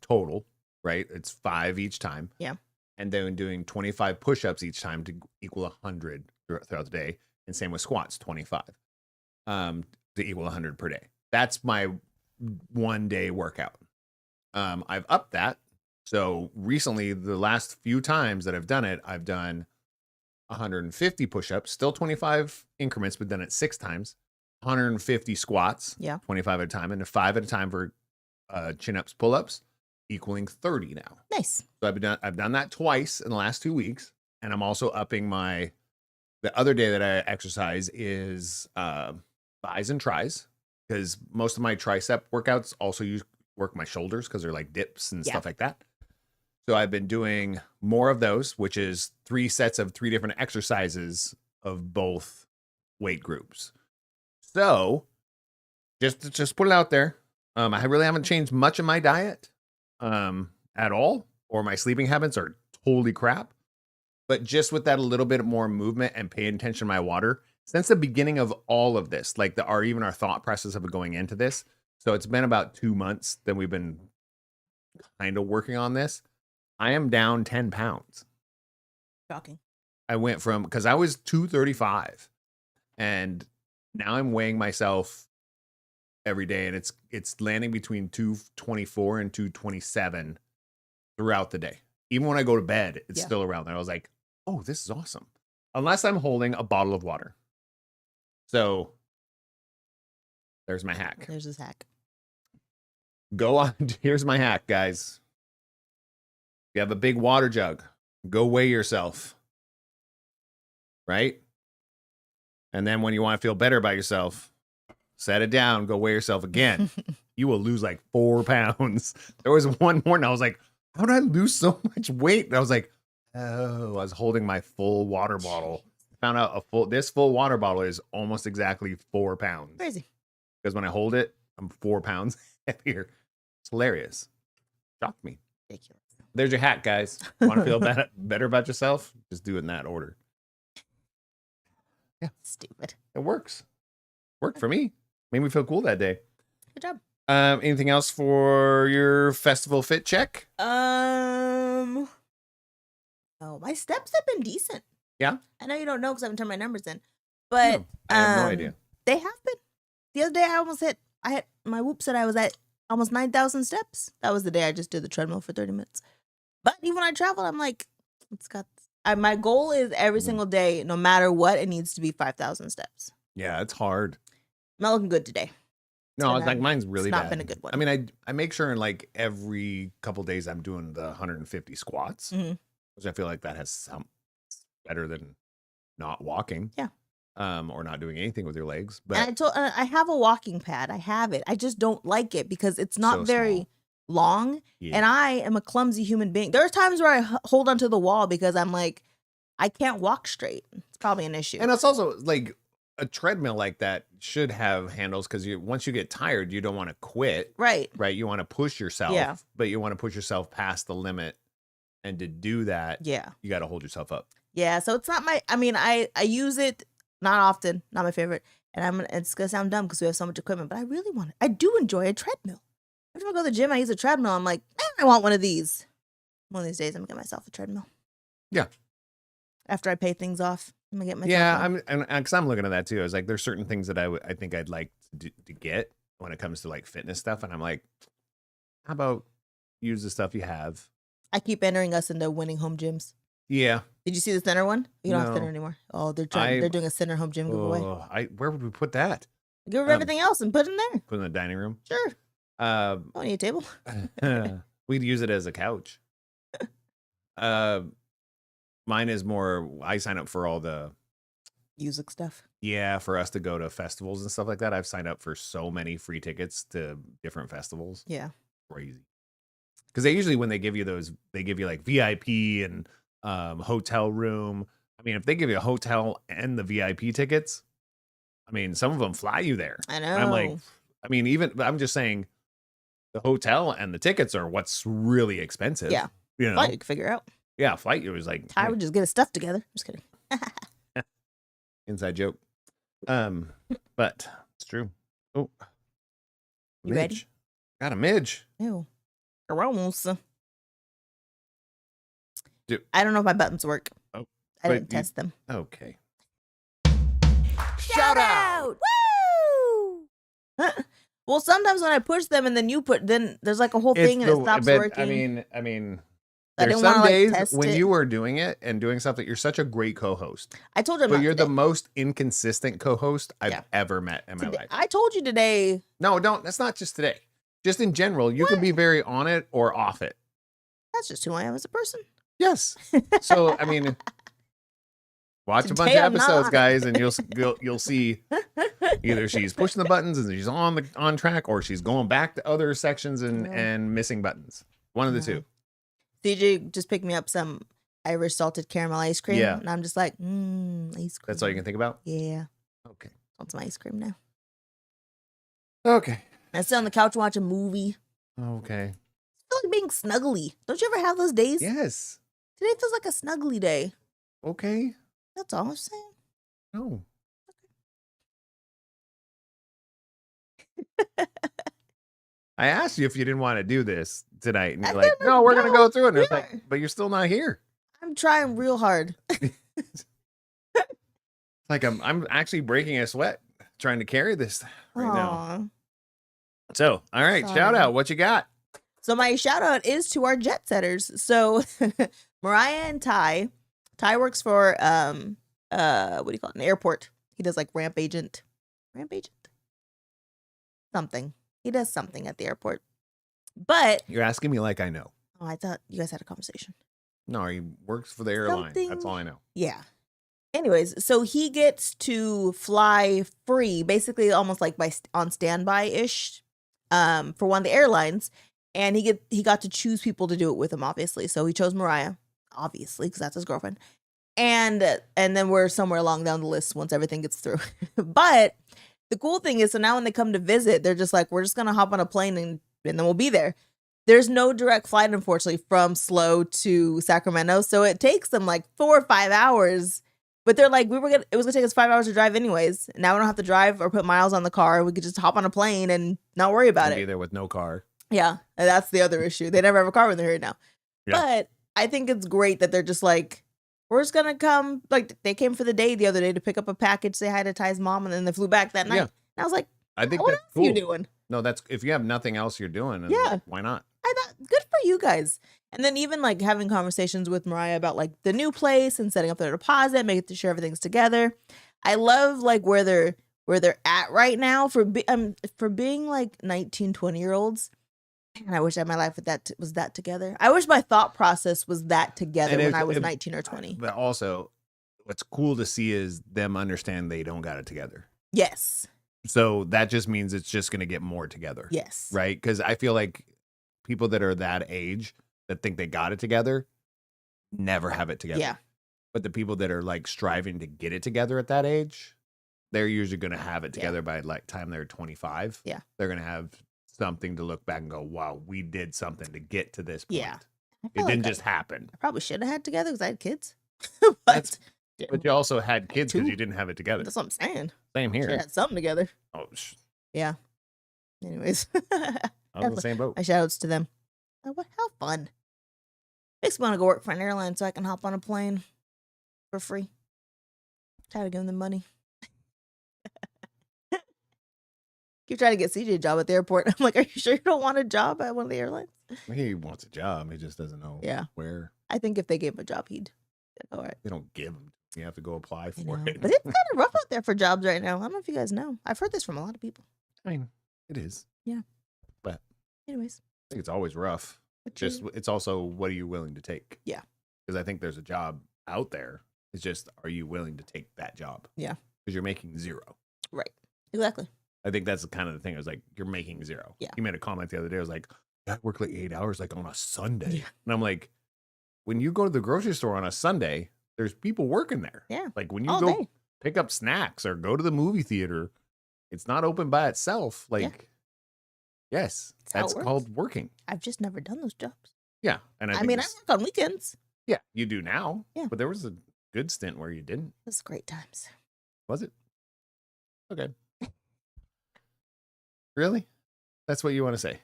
Speaker 2: total, right? It's 5 each time.
Speaker 3: Yeah.
Speaker 2: And then doing 25 push-ups each time to equal 100 throughout the day. And same with squats, 25 to equal 100 per day. That's my 1 day workout. I've upped that. So recently, the last few times that I've done it, I've done 150 push-ups, still 25 increments, but done it 6 times. 150 squats, 25 at a time, and 5 at a time for chin-ups, pull-ups, equaling 30 now.
Speaker 3: Nice.
Speaker 2: So I've done that twice in the last 2 weeks, and I'm also upping the other day that I exercise is thighs and tries, because most of my tricep workouts also work my shoulders because they're like dips and stuff like that. So I've been doing more of those, which is 3 sets of 3 different exercises of both weight groups. So just put it out there. I really haven't changed much of my diet at all, or my sleeping habits are totally crap. But just with that a little bit more movement and paying attention to my water, since the beginning of all of this, like even our thought process of going into this. So it's been about 2 months that we've been kind of working on this. I am down 10 pounds.
Speaker 3: Shocking.
Speaker 2: I went from, because I was 235, and now I'm weighing myself every day, and it's landing between 224 and 227 throughout the day. Even when I go to bed, it's still around there. I was like, oh, this is awesome. Unless I'm holding a bottle of water. So there's my hack.
Speaker 3: There's his hack.
Speaker 2: Go on. Here's my hack, guys. You have a big water jug. Go weigh yourself. Right? And then when you want to feel better about yourself, set it down, go weigh yourself again. You will lose like 4 pounds. There was one morning I was like, how did I lose so much weight? And I was like, oh, I was holding my full water bottle. Found out this full water bottle is almost exactly 4 pounds.
Speaker 3: Crazy.
Speaker 2: Because when I hold it, I'm 4 pounds heavier. It's hilarious. Shocked me.
Speaker 3: Ridiculous.
Speaker 2: There's your hack, guys. Want to feel better about yourself? Just do it in that order. Yeah.
Speaker 3: Stupid.
Speaker 2: It works. Worked for me. Made me feel cool that day.
Speaker 3: Good job.
Speaker 2: Anything else for your festival fit check?
Speaker 3: Oh, my steps have been decent.
Speaker 2: Yeah.
Speaker 3: I know you don't know because I haven't turned my numbers in, but
Speaker 2: No, I have no idea.
Speaker 3: They have been. The other day I had my Whoop said I was at almost 9,000 steps. That was the day I just did the treadmill for 30 minutes. But even when I travel, I'm like, my goal is every single day, no matter what, it needs to be 5,000 steps.
Speaker 2: Yeah, it's hard.
Speaker 3: I'm not looking good today.
Speaker 2: No, it's like mine's really
Speaker 3: it's not
Speaker 2: bad.
Speaker 3: been a good one.
Speaker 2: I mean, I make sure in like every couple days I'm doing the 150 squats, which I feel like that has some better than not walking.
Speaker 3: Yeah.
Speaker 2: Or not doing anything with your legs. But
Speaker 3: and I have a walking pad. I have it. I just don't like it because it's not
Speaker 2: So
Speaker 3: very long.
Speaker 2: Yeah.
Speaker 3: And I am a clumsy human being. There are times where I hold onto the wall because I'm like, I can't walk straight. It's probably an issue.
Speaker 2: And it's also like a treadmill like that should have handles, because once you get tired, you don't want to quit.
Speaker 3: Right.
Speaker 2: You want to push yourself, but you want to push yourself past the limit. And to do that, you got to hold yourself up.
Speaker 3: Yeah. So it's not I use it not often, not my favorite. And it's going to sound dumb because we have so much equipment, but I do enjoy a treadmill. Every time I go to the gym, I use a treadmill. I'm like, I want one of these. One of these days, I'm going to get myself a treadmill.
Speaker 2: Yeah.
Speaker 3: After I pay things off, I'm going to get myself
Speaker 2: one. Because I'm looking at that too. I was like, there's certain things that I think I'd like to get when it comes to like fitness stuff. And I'm like, how about use the stuff you have?
Speaker 3: I keep entering us into winning home gyms.
Speaker 2: Yeah.
Speaker 3: Did you see the center one? You don't have
Speaker 2: No.
Speaker 3: center anymore. Oh, they're doing a center home gym giveaway.
Speaker 2: Where would we put that?
Speaker 3: Get rid of everything else and put it in there.
Speaker 2: Put it in the dining room?
Speaker 3: Sure. Don't need a table.
Speaker 2: We'd use it as a couch. Mine is more, I sign up for all the
Speaker 3: music stuff.
Speaker 2: Yeah, for us to go to festivals and stuff like that. I've signed up for so many free tickets to different festivals.
Speaker 3: Yeah.
Speaker 2: Crazy. Because they usually, when they give you those, they give you like VIP and hotel room. I mean, if they give you a hotel and the VIP tickets, I mean, some of them fly you there.
Speaker 3: I know.
Speaker 2: I'm like, I mean, even, I'm just saying, The hotel and the tickets are what's really expensive.
Speaker 3: Yeah.
Speaker 2: You know?
Speaker 3: Flight you can figure out.
Speaker 2: Yeah, flight. It was like
Speaker 3: Ty would just get his stuff together. Just kidding.
Speaker 2: inside joke. But it's true. Oh,
Speaker 3: You ready?
Speaker 2: midge. Got a midge.
Speaker 3: Ew. Gross.
Speaker 2: Dude.
Speaker 3: I don't know if my buttons work.
Speaker 2: Oh,
Speaker 3: I
Speaker 2: but
Speaker 3: didn't test them.
Speaker 2: Okay.
Speaker 3: Shout out! Woo! Well, sometimes when I push them and then then there's like a whole thing and it stops working.
Speaker 2: I mean,
Speaker 3: I
Speaker 2: there's
Speaker 3: didn't
Speaker 2: some
Speaker 3: wanna,
Speaker 2: days
Speaker 3: test
Speaker 2: when
Speaker 3: it.
Speaker 2: you are doing it and doing stuff that you're such a great co-host,
Speaker 3: I told you,
Speaker 2: but you're the most inconsistent co-host I've
Speaker 3: Yeah.
Speaker 2: ever met in my life.
Speaker 3: I told you today.
Speaker 2: No, don't. That's not just today. Just in general, you can be very on it or off it.
Speaker 3: That's just who I am as a person.
Speaker 2: Yes. So I mean, watch a bunch
Speaker 3: Today
Speaker 2: of
Speaker 3: I'm not
Speaker 2: episodes,
Speaker 3: on it.
Speaker 2: guys, and you'll see either she's pushing the buttons and she's on track, or she's going back to other sections and missing buttons. One of the two.
Speaker 3: CJ just picked me up some Irish salted caramel ice cream.
Speaker 2: Yeah.
Speaker 3: And I'm just like, ice cream.
Speaker 2: That's all you can think about.
Speaker 3: Yeah.
Speaker 2: Okay.
Speaker 3: Want some ice cream now.
Speaker 2: Okay.
Speaker 3: I sit on the couch watch a movie.
Speaker 2: Okay.
Speaker 3: I feel like being snuggly. Don't you ever have those days?
Speaker 2: Yes.
Speaker 3: Today feels like a snuggly day.
Speaker 2: Okay.
Speaker 3: That's all I'm saying.
Speaker 2: No. I asked you if you didn't want to do this tonight, and
Speaker 3: I
Speaker 2: you're like,
Speaker 3: said,
Speaker 2: "No, we're gonna
Speaker 3: no,
Speaker 2: go through it." And it's
Speaker 3: yeah.
Speaker 2: like, "But you're still not here."
Speaker 3: I'm trying real hard.
Speaker 2: Like I'm actually breaking a sweat trying to carry this right now.
Speaker 3: Aw.
Speaker 2: So, all right, shout
Speaker 3: Sorry.
Speaker 2: out. What you got?
Speaker 3: So my shout out is to our jet setters. So Mariah and Ty. Ty works for what do you call it? An airport. He does like ramp agent. Something. He does something at the airport. But
Speaker 2: You're asking me like I know.
Speaker 3: I thought you guys had a conversation.
Speaker 2: No, he works for the airline. That's
Speaker 3: Something-
Speaker 2: all I know.
Speaker 3: Yeah. Anyways, so he gets to fly free, basically almost like on standby ish, for one of the airlines, and he got to choose people to do it with him, obviously. So he chose Mariah, obviously, because that's his girlfriend, and then we're somewhere along down the list once everything gets through. But the cool thing is, so now when they come to visit, they're just like, we're just gonna hop on a plane and then we'll be there. There's no direct flight, unfortunately, from SLO to Sacramento, so it takes them like 4 or 5 hours. But they're like, it was gonna take us 5 hours to drive anyways. Now we don't have to drive or put miles on the car. We could just hop on a plane and not worry about
Speaker 2: Be
Speaker 3: it.
Speaker 2: there with no car.
Speaker 3: Yeah, and that's the other issue. They never have a car when they're here now.
Speaker 2: Yeah.
Speaker 3: But I think it's great that they're just like, we're just gonna come. Like they came for the day the other day to pick up a package, say hi to Ty's mom, and then they flew back that night.
Speaker 2: Yeah.
Speaker 3: And I was like,
Speaker 2: I think
Speaker 3: what
Speaker 2: that's
Speaker 3: else
Speaker 2: cool.
Speaker 3: are you doing?
Speaker 2: No, that's if you have nothing else you're doing. then
Speaker 3: Yeah.
Speaker 2: Why not?
Speaker 3: I thought, good for you guys. And then even like having conversations with Mariah about like the new place and setting up their deposit, making sure everything's together. I love like where they're at right now for being like 19, 20-year-olds. And I wish that my life was that together. I wish my thought process was that together when I was 19 or 20.
Speaker 2: But also, what's cool to see is them understand they don't got it together.
Speaker 3: Yes.
Speaker 2: So that just means it's just going to get more together.
Speaker 3: Yes.
Speaker 2: Right? Because I feel like people that are that age that think they got it together never have it together.
Speaker 3: Yeah.
Speaker 2: But the people that are like striving to get it together at that age, they're usually going to have it
Speaker 3: Yeah.
Speaker 2: together by like time they're 25.
Speaker 3: Yeah.
Speaker 2: They're going to have something to look back and go, wow, we did something to get to this point.
Speaker 3: Yeah. I
Speaker 2: It
Speaker 3: feel
Speaker 2: didn't
Speaker 3: like
Speaker 2: just happen.
Speaker 3: I probably should have had together because I had kids.
Speaker 2: That's-
Speaker 3: but
Speaker 2: But you also had kids because
Speaker 3: two.
Speaker 2: you didn't have it together.
Speaker 3: that's what I'm saying.
Speaker 2: Same
Speaker 3: Should have
Speaker 2: here.
Speaker 3: had something together.
Speaker 2: Oh,
Speaker 3: Yeah. Anyways.
Speaker 2: I was in the same boat.
Speaker 3: My shout outs to them. How fun. Makes me want to go work for an airline so I can hop on a plane for free. Tired of giving them money. Keep trying to get CJ a job at the airport. I'm like, are you sure you don't want a job at one of the airlines?
Speaker 2: He wants a job. He just doesn't know
Speaker 3: Yeah.
Speaker 2: where.
Speaker 3: I think if they gave him a job, he'd go, all right.
Speaker 2: They don't give them. You have to go apply
Speaker 3: I
Speaker 2: for
Speaker 3: know.
Speaker 2: it.
Speaker 3: But it's kind of rough out there for jobs right now. I don't know if you guys know. I've heard this from a lot of people.
Speaker 2: I mean, it is.
Speaker 3: Anyways.
Speaker 2: I think it's always rough.
Speaker 3: But
Speaker 2: Just it's also what are you willing to take?
Speaker 3: Yeah.
Speaker 2: Because I think there's a job out there. It's just are you willing to take that job?
Speaker 3: Yeah.
Speaker 2: Because you're making zero.
Speaker 3: right. Exactly.
Speaker 2: I think that's kind of the thing. I was like, you're making zero.
Speaker 3: Yeah.
Speaker 2: You made a comment the other day. I was like, I work like 8 hours like on a Sunday.
Speaker 3: Yeah.
Speaker 2: And I'm like, when you go to the grocery store on a Sunday, there's people working there.
Speaker 3: Yeah.
Speaker 2: Like when you
Speaker 3: All
Speaker 2: go
Speaker 3: day.
Speaker 2: pick up snacks or go to the movie theater, it's not open by itself. Like Yes,
Speaker 3: That's how it
Speaker 2: that's
Speaker 3: works.
Speaker 2: called working.
Speaker 3: I've just never done those jobs.
Speaker 2: Yeah, and I
Speaker 3: I
Speaker 2: think
Speaker 3: mean, I work on weekends.
Speaker 2: yeah, you do now.
Speaker 3: Yeah.
Speaker 2: But there was a good stint where you didn't.
Speaker 3: It was great times.
Speaker 2: Was it? Okay. Really? That's what you want to say?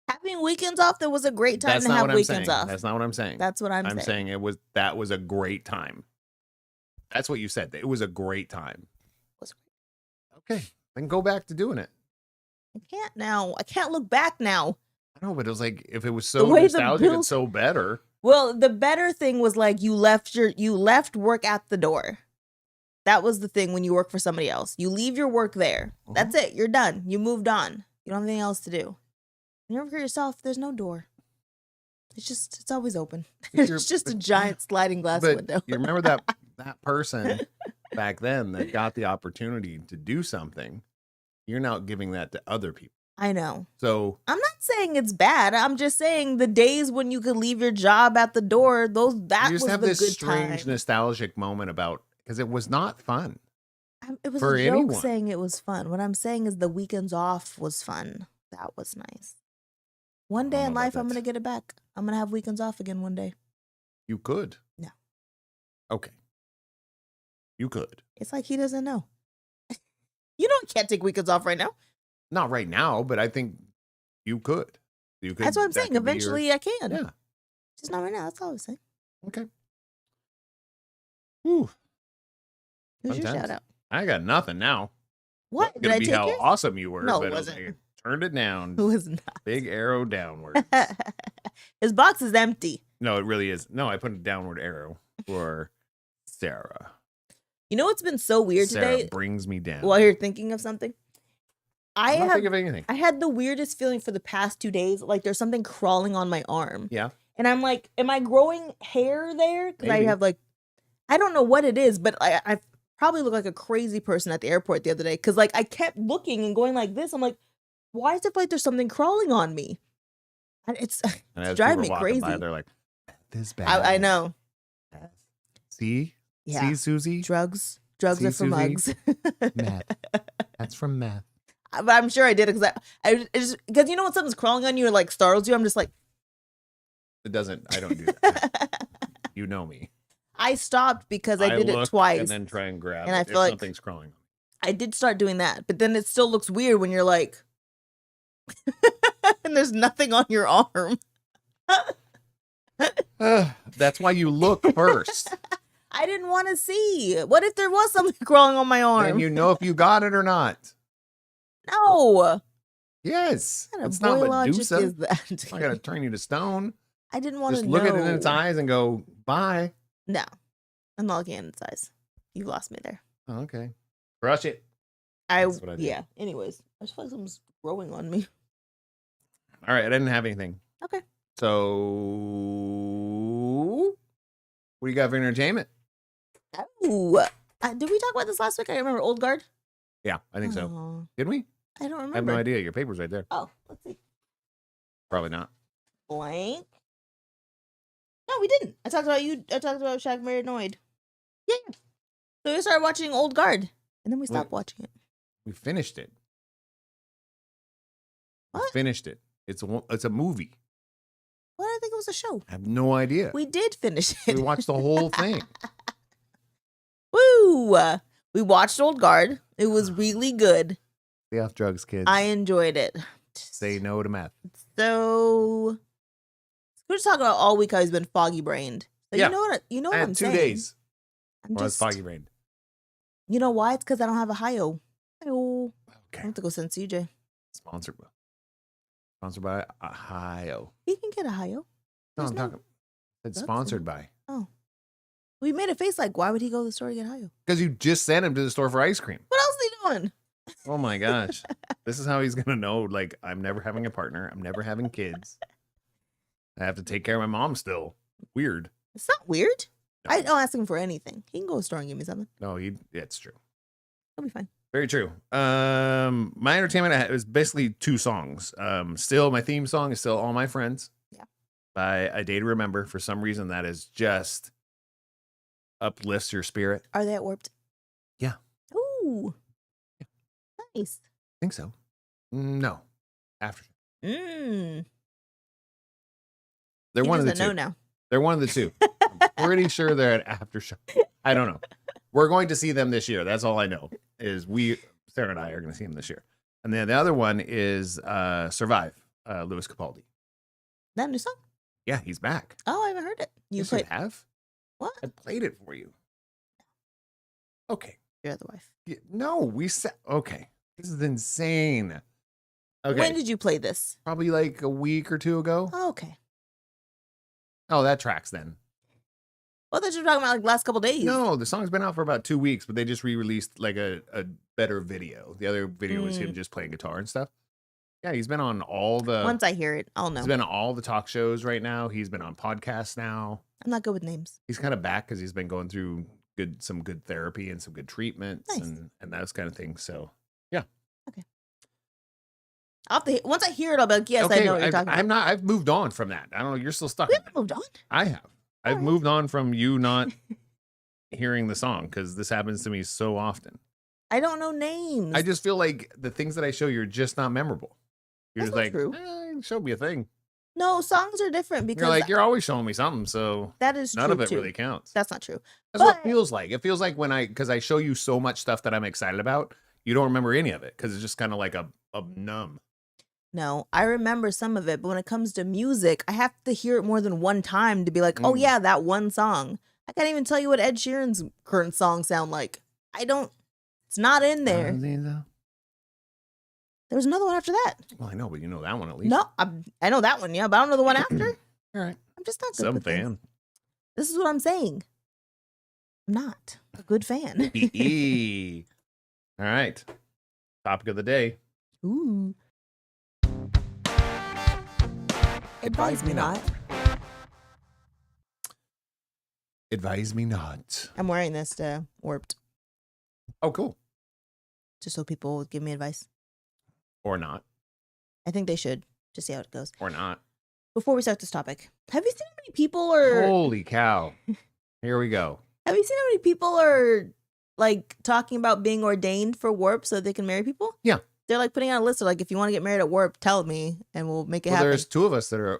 Speaker 3: Having weekends off, there was a great time
Speaker 2: That's
Speaker 3: to
Speaker 2: not
Speaker 3: have
Speaker 2: what I'm
Speaker 3: weekends
Speaker 2: saying.
Speaker 3: off.
Speaker 2: That's not what I'm saying.
Speaker 3: That's what I'm saying.
Speaker 2: I'm saying that was a great time. That's what you said. It was a great time.
Speaker 3: Was
Speaker 2: Okay. Then go back to doing it.
Speaker 3: I can't now. I can't look back now.
Speaker 2: I know, but it was like if it was
Speaker 3: The
Speaker 2: so
Speaker 3: way the
Speaker 2: nostalgic,
Speaker 3: bills-
Speaker 2: it's so better.
Speaker 3: Well, the better thing was like you left work at the door. That was the thing when you work for somebody else. You leave your work there. That's it. You're done. You moved on. You don't have anything else to do. When you work for yourself, there's no door. It's always open. It's just a giant sliding glass
Speaker 2: But
Speaker 3: window.
Speaker 2: you remember that person back then that got the opportunity to do something. You're now giving that to other people.
Speaker 3: I know.
Speaker 2: So
Speaker 3: I'm not saying it's bad. I'm just saying the days when you could leave your job at the door, that
Speaker 2: you just
Speaker 3: was
Speaker 2: have
Speaker 3: the
Speaker 2: this
Speaker 3: good
Speaker 2: strange
Speaker 3: time.
Speaker 2: nostalgic moment about because it was not fun.
Speaker 3: It was
Speaker 2: for
Speaker 3: a joke
Speaker 2: anyone.
Speaker 3: saying it was fun. What I'm saying is the weekends off was fun. That was nice. One
Speaker 2: I
Speaker 3: day
Speaker 2: don't
Speaker 3: in
Speaker 2: know about
Speaker 3: life, I'm
Speaker 2: that.
Speaker 3: going to get it back. I'm going to have weekends off again one day.
Speaker 2: You could.
Speaker 3: No.
Speaker 2: Okay. You could.
Speaker 3: It's like he doesn't know. You know, I can't take weekends off right now.
Speaker 2: Not right now, but I think you could. You could.
Speaker 3: That's what I'm
Speaker 2: that
Speaker 3: saying.
Speaker 2: could be your-
Speaker 3: Eventually, I can.
Speaker 2: Yeah.
Speaker 3: Just not right now. That's all I was saying.
Speaker 2: Okay. Whew.
Speaker 3: Who's your
Speaker 2: Sometimes.
Speaker 3: shout out?
Speaker 2: I got nothing now.
Speaker 3: What?
Speaker 2: It's
Speaker 3: Did
Speaker 2: gonna
Speaker 3: I
Speaker 2: be
Speaker 3: take
Speaker 2: how
Speaker 3: yours?
Speaker 2: awesome you were.
Speaker 3: No,
Speaker 2: but
Speaker 3: it
Speaker 2: I was
Speaker 3: wasn't.
Speaker 2: like, turned it down.
Speaker 3: Who is not?
Speaker 2: Big arrow downward.
Speaker 3: His box is empty.
Speaker 2: No, it really is. No, I put a downward arrow for Sarah.
Speaker 3: You know what's been so weird
Speaker 2: Sarah
Speaker 3: today?
Speaker 2: brings me down.
Speaker 3: While you're thinking of something,
Speaker 2: I don't think of anything.
Speaker 3: I had the weirdest feeling for the past 2 days. Like there's something crawling on my arm.
Speaker 2: Yeah.
Speaker 3: And I'm like, am I growing hair there? Because I
Speaker 2: Maybe.
Speaker 3: have like, I don't know what it is, but I probably look like a crazy person at the airport the other day. Because like I kept looking and going like this. I'm like, why is it like there's something crawling on me? And it's
Speaker 2: And as
Speaker 3: driving
Speaker 2: people
Speaker 3: me
Speaker 2: are walking by,
Speaker 3: crazy.
Speaker 2: they're like, this bad.
Speaker 3: I know.
Speaker 2: See?
Speaker 3: Yeah.
Speaker 2: See, Susie?
Speaker 3: Drugs
Speaker 2: See,
Speaker 3: are for
Speaker 2: Susie?
Speaker 3: mugs.
Speaker 2: Meth. That's from meth.
Speaker 3: But I'm sure I did it because you know when something's crawling on you or like startles you, I'm just like,
Speaker 2: It doesn't. I don't do that. You know me.
Speaker 3: I stopped because I did it
Speaker 2: look
Speaker 3: twice.
Speaker 2: and then try and grab
Speaker 3: And
Speaker 2: it
Speaker 3: I
Speaker 2: if
Speaker 3: feel like-
Speaker 2: something's crawling.
Speaker 3: I did start doing that, but then it still looks weird when you're like, and there's nothing on your arm.
Speaker 2: That's why you look first.
Speaker 3: I didn't want to see. What if there was something crawling on my arm?
Speaker 2: Then you know if you got it or not.
Speaker 3: No.
Speaker 2: Yes.
Speaker 3: What kind of
Speaker 2: It's not
Speaker 3: boy logic
Speaker 2: Medusa.
Speaker 3: is that?
Speaker 2: I'm not going to turn you to stone.
Speaker 3: I didn't want to
Speaker 2: Just
Speaker 3: know.
Speaker 2: look at it in its eyes and go, bye.
Speaker 3: No. I'm not looking at its eyes. You lost me there.
Speaker 2: Oh, okay. Crush it.
Speaker 3: I
Speaker 2: That's what I did.
Speaker 3: yeah. Anyways, I just feel like something's growing on me.
Speaker 2: All right. I didn't have anything.
Speaker 3: Okay.
Speaker 2: So, what do you got for entertainment?
Speaker 3: Oh, did we talk about this last week? I remember Old Guard.
Speaker 2: Yeah, I think so.
Speaker 3: Oh,
Speaker 2: Did we?
Speaker 3: I don't remember.
Speaker 2: I have no idea. Your paper's right there.
Speaker 3: Oh, let's see.
Speaker 2: Probably not.
Speaker 3: Blank. No, we didn't. I talked about Shaq Married Annoyed. Yeah. So we started watching Old Guard, and then we stopped watching it.
Speaker 2: We finished it. We
Speaker 3: What?
Speaker 2: finished it. It's a movie.
Speaker 3: What did I think it was a show?
Speaker 2: I have no idea.
Speaker 3: We did finish it.
Speaker 2: We watched the whole thing.
Speaker 3: Woo! We watched Old Guard. It was really good.
Speaker 2: Stay off drugs, kids.
Speaker 3: I enjoyed it.
Speaker 2: Say no to meth.
Speaker 3: So we're just talking about all week how he's been foggy brained. So
Speaker 2: Yeah.
Speaker 3: you know
Speaker 2: I
Speaker 3: what
Speaker 2: had
Speaker 3: I'm
Speaker 2: 2
Speaker 3: saying.
Speaker 2: days.
Speaker 3: I'm
Speaker 2: Well, it's
Speaker 3: just
Speaker 2: foggy brain.
Speaker 3: You know why? It's because I don't have a Hi-O. Hi-O. I
Speaker 2: Okay.
Speaker 3: have to go send CJ.
Speaker 2: Sponsored by Ohio.
Speaker 3: He can get a Hi-O.
Speaker 2: No,
Speaker 3: There's
Speaker 2: I'm
Speaker 3: no
Speaker 2: talking. It's
Speaker 3: drugs
Speaker 2: sponsored
Speaker 3: in
Speaker 2: by.
Speaker 3: We made a face like, why would he go to the store to get Hi-O?
Speaker 2: Because you just sent him to the store for ice cream.
Speaker 3: What else is he doing?
Speaker 2: Oh my gosh. This is how he's gonna know. Like, I'm never having a partner. I'm never having kids. I have to take care of my mom still. Weird.
Speaker 3: It's not weird.
Speaker 2: No.
Speaker 3: I don't ask him for anything. He can go to the store and give me something.
Speaker 2: No, it's true.
Speaker 3: He'll be fine.
Speaker 2: Very true. My entertainment is basically 2 songs. Still, my theme song is still "All My Friends."
Speaker 3: Yeah.
Speaker 2: By A Day to Remember. For some reason, that is just uplifts your spirit.
Speaker 3: Are they at Warped?
Speaker 2: Yeah.
Speaker 3: Ooh. Nice.
Speaker 2: I think so. No, After.
Speaker 3: Mm.
Speaker 2: They're
Speaker 3: He
Speaker 2: one of the
Speaker 3: doesn't know
Speaker 2: two.
Speaker 3: now.
Speaker 2: They're one of the two. I'm pretty sure they're at Aftershock. I don't know. We're going to see them this year. That's all I know. Is Sarah and I are going to see them this year. And then the other one is Survive, Louis Capaldi.
Speaker 3: That new song?
Speaker 2: Yeah, he's back.
Speaker 3: Oh, I haven't heard it. You
Speaker 2: Yes,
Speaker 3: played
Speaker 2: you have?
Speaker 3: what?
Speaker 2: I played it for you. Okay.
Speaker 3: You're the wife.
Speaker 2: No, we said okay. This is insane. Okay.
Speaker 3: When did you play this?
Speaker 2: Probably like a week or two ago.
Speaker 3: Oh, okay.
Speaker 2: Oh, that tracks then.
Speaker 3: Well, that you're talking about like the last couple days.
Speaker 2: No, the song's been out for about 2 weeks, but they just re-released like a better video. The other video was him just playing guitar and stuff. Yeah, he's been on all the
Speaker 3: Once I hear it, I'll know.
Speaker 2: He's been on all the talk shows right now. He's been on podcasts now.
Speaker 3: I'm not good with names.
Speaker 2: He's kind of back because he's been going through some good therapy and some good treatments
Speaker 3: Nice.
Speaker 2: and those kind of things. So
Speaker 3: Okay. Once I hear it, I'll be like, yes, I know what you're talking about.
Speaker 2: I've moved on from that. I don't know. You're still stuck.
Speaker 3: We haven't moved on.
Speaker 2: I have. I've
Speaker 3: Alright.
Speaker 2: moved on from you not hearing the song because this happens to me so often.
Speaker 3: I don't know names.
Speaker 2: I just feel like the things that I show you are just not memorable. You're
Speaker 3: That's
Speaker 2: just
Speaker 3: not
Speaker 2: like,
Speaker 3: true.
Speaker 2: show me a thing.
Speaker 3: No, songs are different because
Speaker 2: You're like, you're always showing me something, so
Speaker 3: that is
Speaker 2: none
Speaker 3: true
Speaker 2: of it
Speaker 3: too.
Speaker 2: really counts.
Speaker 3: That's not true.
Speaker 2: That's what it
Speaker 3: but-
Speaker 2: feels like. It feels like because I show you so much stuff that I'm excited about, you don't remember any of it because it's just kind of like a numb.
Speaker 3: No, I remember some of it, but when it comes to music, I have to hear it more than one time to be like, oh yeah, that one song. I can't even tell you what Ed Sheeran's current songs sound like. It's not in there. There was another one after that.
Speaker 2: Well, I know, but you know that one at least.
Speaker 3: No, I know that one, yeah, but I don't know the one after.
Speaker 2: All right.
Speaker 3: I'm just not good
Speaker 2: Some
Speaker 3: with things.
Speaker 2: fan.
Speaker 3: This is what I'm saying. I'm not a good fan.
Speaker 2: All right. Topic of the day.
Speaker 3: Ooh. Advise me not.
Speaker 2: Advise me not.
Speaker 3: I'm wearing this to Warped,
Speaker 2: Oh, cool.
Speaker 3: just so people will give me advice.
Speaker 2: Or not.
Speaker 3: I think they should, to see how it goes.
Speaker 2: Or not.
Speaker 3: Before we start this topic, have you seen how many people are...
Speaker 2: Holy cow. Here we go.
Speaker 3: Have you seen how many people are, like, talking about being ordained for Warp so they can marry people?
Speaker 2: Yeah.
Speaker 3: They're, like, putting out a list of, like, if you want to get married at Warp, tell me, and we'll make it
Speaker 2: Well,
Speaker 3: happen.
Speaker 2: there's three of us that are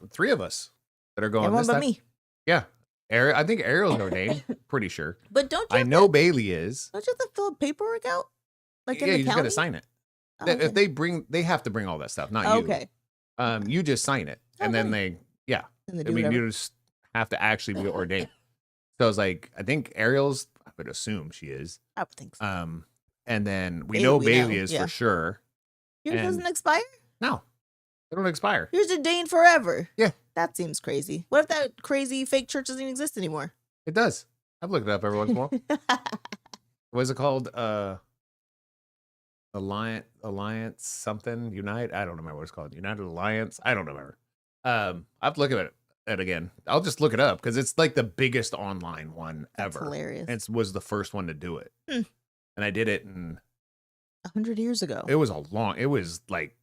Speaker 2: going
Speaker 3: Everyone
Speaker 2: this
Speaker 3: but
Speaker 2: time.
Speaker 3: me.
Speaker 2: Yeah. I think Ariel's ordained. Pretty sure.
Speaker 3: But don't you
Speaker 2: I
Speaker 3: have
Speaker 2: know
Speaker 3: to,
Speaker 2: Bailey is.
Speaker 3: don't you have to fill paperwork out? Like, in
Speaker 2: Yeah,
Speaker 3: the
Speaker 2: you just
Speaker 3: county?
Speaker 2: got to sign it.
Speaker 3: Oh,
Speaker 2: If
Speaker 3: okay.
Speaker 2: they have to bring all that stuff, not you.
Speaker 3: Okay.
Speaker 2: You just sign it. And then
Speaker 3: Okay.
Speaker 2: yeah.
Speaker 3: And they
Speaker 2: I
Speaker 3: do
Speaker 2: mean,
Speaker 3: whatever.
Speaker 2: you just have to actually be ordained. So I was like, I think Ariel's, I would assume she is.
Speaker 3: I would think so.
Speaker 2: And then we
Speaker 3: Bailey,
Speaker 2: know
Speaker 3: we
Speaker 2: Bailey
Speaker 3: know,
Speaker 2: is
Speaker 3: yeah.
Speaker 2: for sure.
Speaker 3: Yours
Speaker 2: and-
Speaker 3: doesn't expire?
Speaker 2: No, they don't expire.
Speaker 3: Yours ordained forever.
Speaker 2: Yeah.
Speaker 3: That seems crazy. What if that crazy fake church doesn't even exist anymore?
Speaker 2: It does. I've looked it up every once in a while. What is it called? Alliance something Unite. I don't remember what it's called. United Alliance. I don't remember. I've looked at it again. I'll just look it up because it's like the biggest online one
Speaker 3: That's
Speaker 2: ever.
Speaker 3: hilarious.
Speaker 2: And it was the first one to do it.
Speaker 3: Hmm.
Speaker 2: And I did it, and
Speaker 3: 100 years ago.
Speaker 2: it was it was like,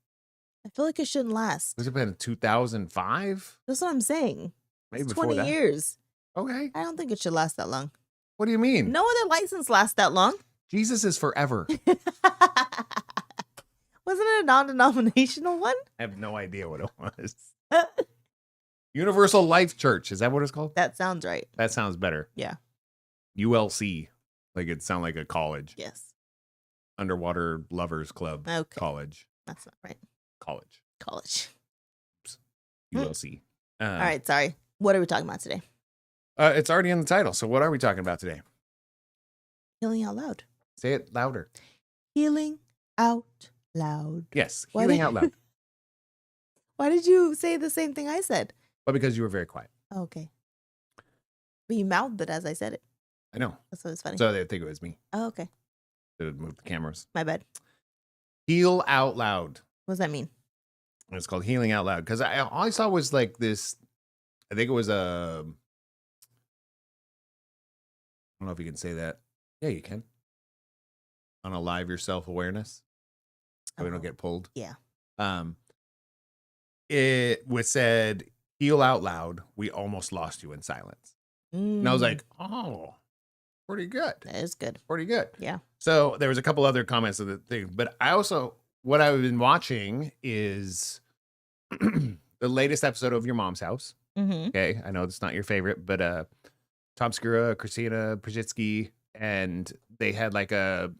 Speaker 3: I feel like it shouldn't last.
Speaker 2: was it been 2005?
Speaker 3: That's what I'm saying.
Speaker 2: Maybe
Speaker 3: It's
Speaker 2: before
Speaker 3: 20
Speaker 2: that.
Speaker 3: years.
Speaker 2: Okay.
Speaker 3: I don't think it should last that long.
Speaker 2: What do you mean?
Speaker 3: No other license lasts that long.
Speaker 2: Jesus is forever.
Speaker 3: Wasn't it a non-denominational one?
Speaker 2: I have no idea what it was. Universal Life Church. Is that what it's called?
Speaker 3: That sounds right.
Speaker 2: That sounds better.
Speaker 3: Yeah.
Speaker 2: ULC. Like it sound like a college.
Speaker 3: Yes.
Speaker 2: Underwater Lovers Club.
Speaker 3: Okay.
Speaker 2: College.
Speaker 3: That's not right.
Speaker 2: College.
Speaker 3: College.
Speaker 2: ULC.
Speaker 3: All right. Sorry. What are we talking about today?
Speaker 2: It's already in the title. So what are we talking about today?
Speaker 3: Healing out loud.
Speaker 2: Say it louder.
Speaker 3: Healing out loud.
Speaker 2: Yes.
Speaker 3: Why
Speaker 2: Healing
Speaker 3: did-
Speaker 2: out loud.
Speaker 3: Why did you say the same thing I said?
Speaker 2: But because you were very quiet.
Speaker 3: Okay. But you mouthed it as I said it.
Speaker 2: I know.
Speaker 3: That's what was funny.
Speaker 2: So they think it was me.
Speaker 3: Oh, okay.
Speaker 2: Should have moved the cameras.
Speaker 3: My bad.
Speaker 2: Heal out loud.
Speaker 3: What does that mean?
Speaker 2: It's called Healing Out Loud. Because all I saw was like this. I think it was a. I don't know if you can say that. Yeah, you can. Unalive your self-awareness. So we don't get pulled.
Speaker 3: Yeah.
Speaker 2: It was said, heal out loud. We almost lost you in silence. And I was like, oh, pretty good.
Speaker 3: that is good.
Speaker 2: Pretty good.
Speaker 3: Yeah.
Speaker 2: So there was a couple other comments of the thing, but I also, what I've been watching is the latest episode of Your Mom's House.
Speaker 3: Mm-hmm.
Speaker 2: Okay, I know it's not your favorite, but Tom Segura, Christina Pajitsky, and they had like a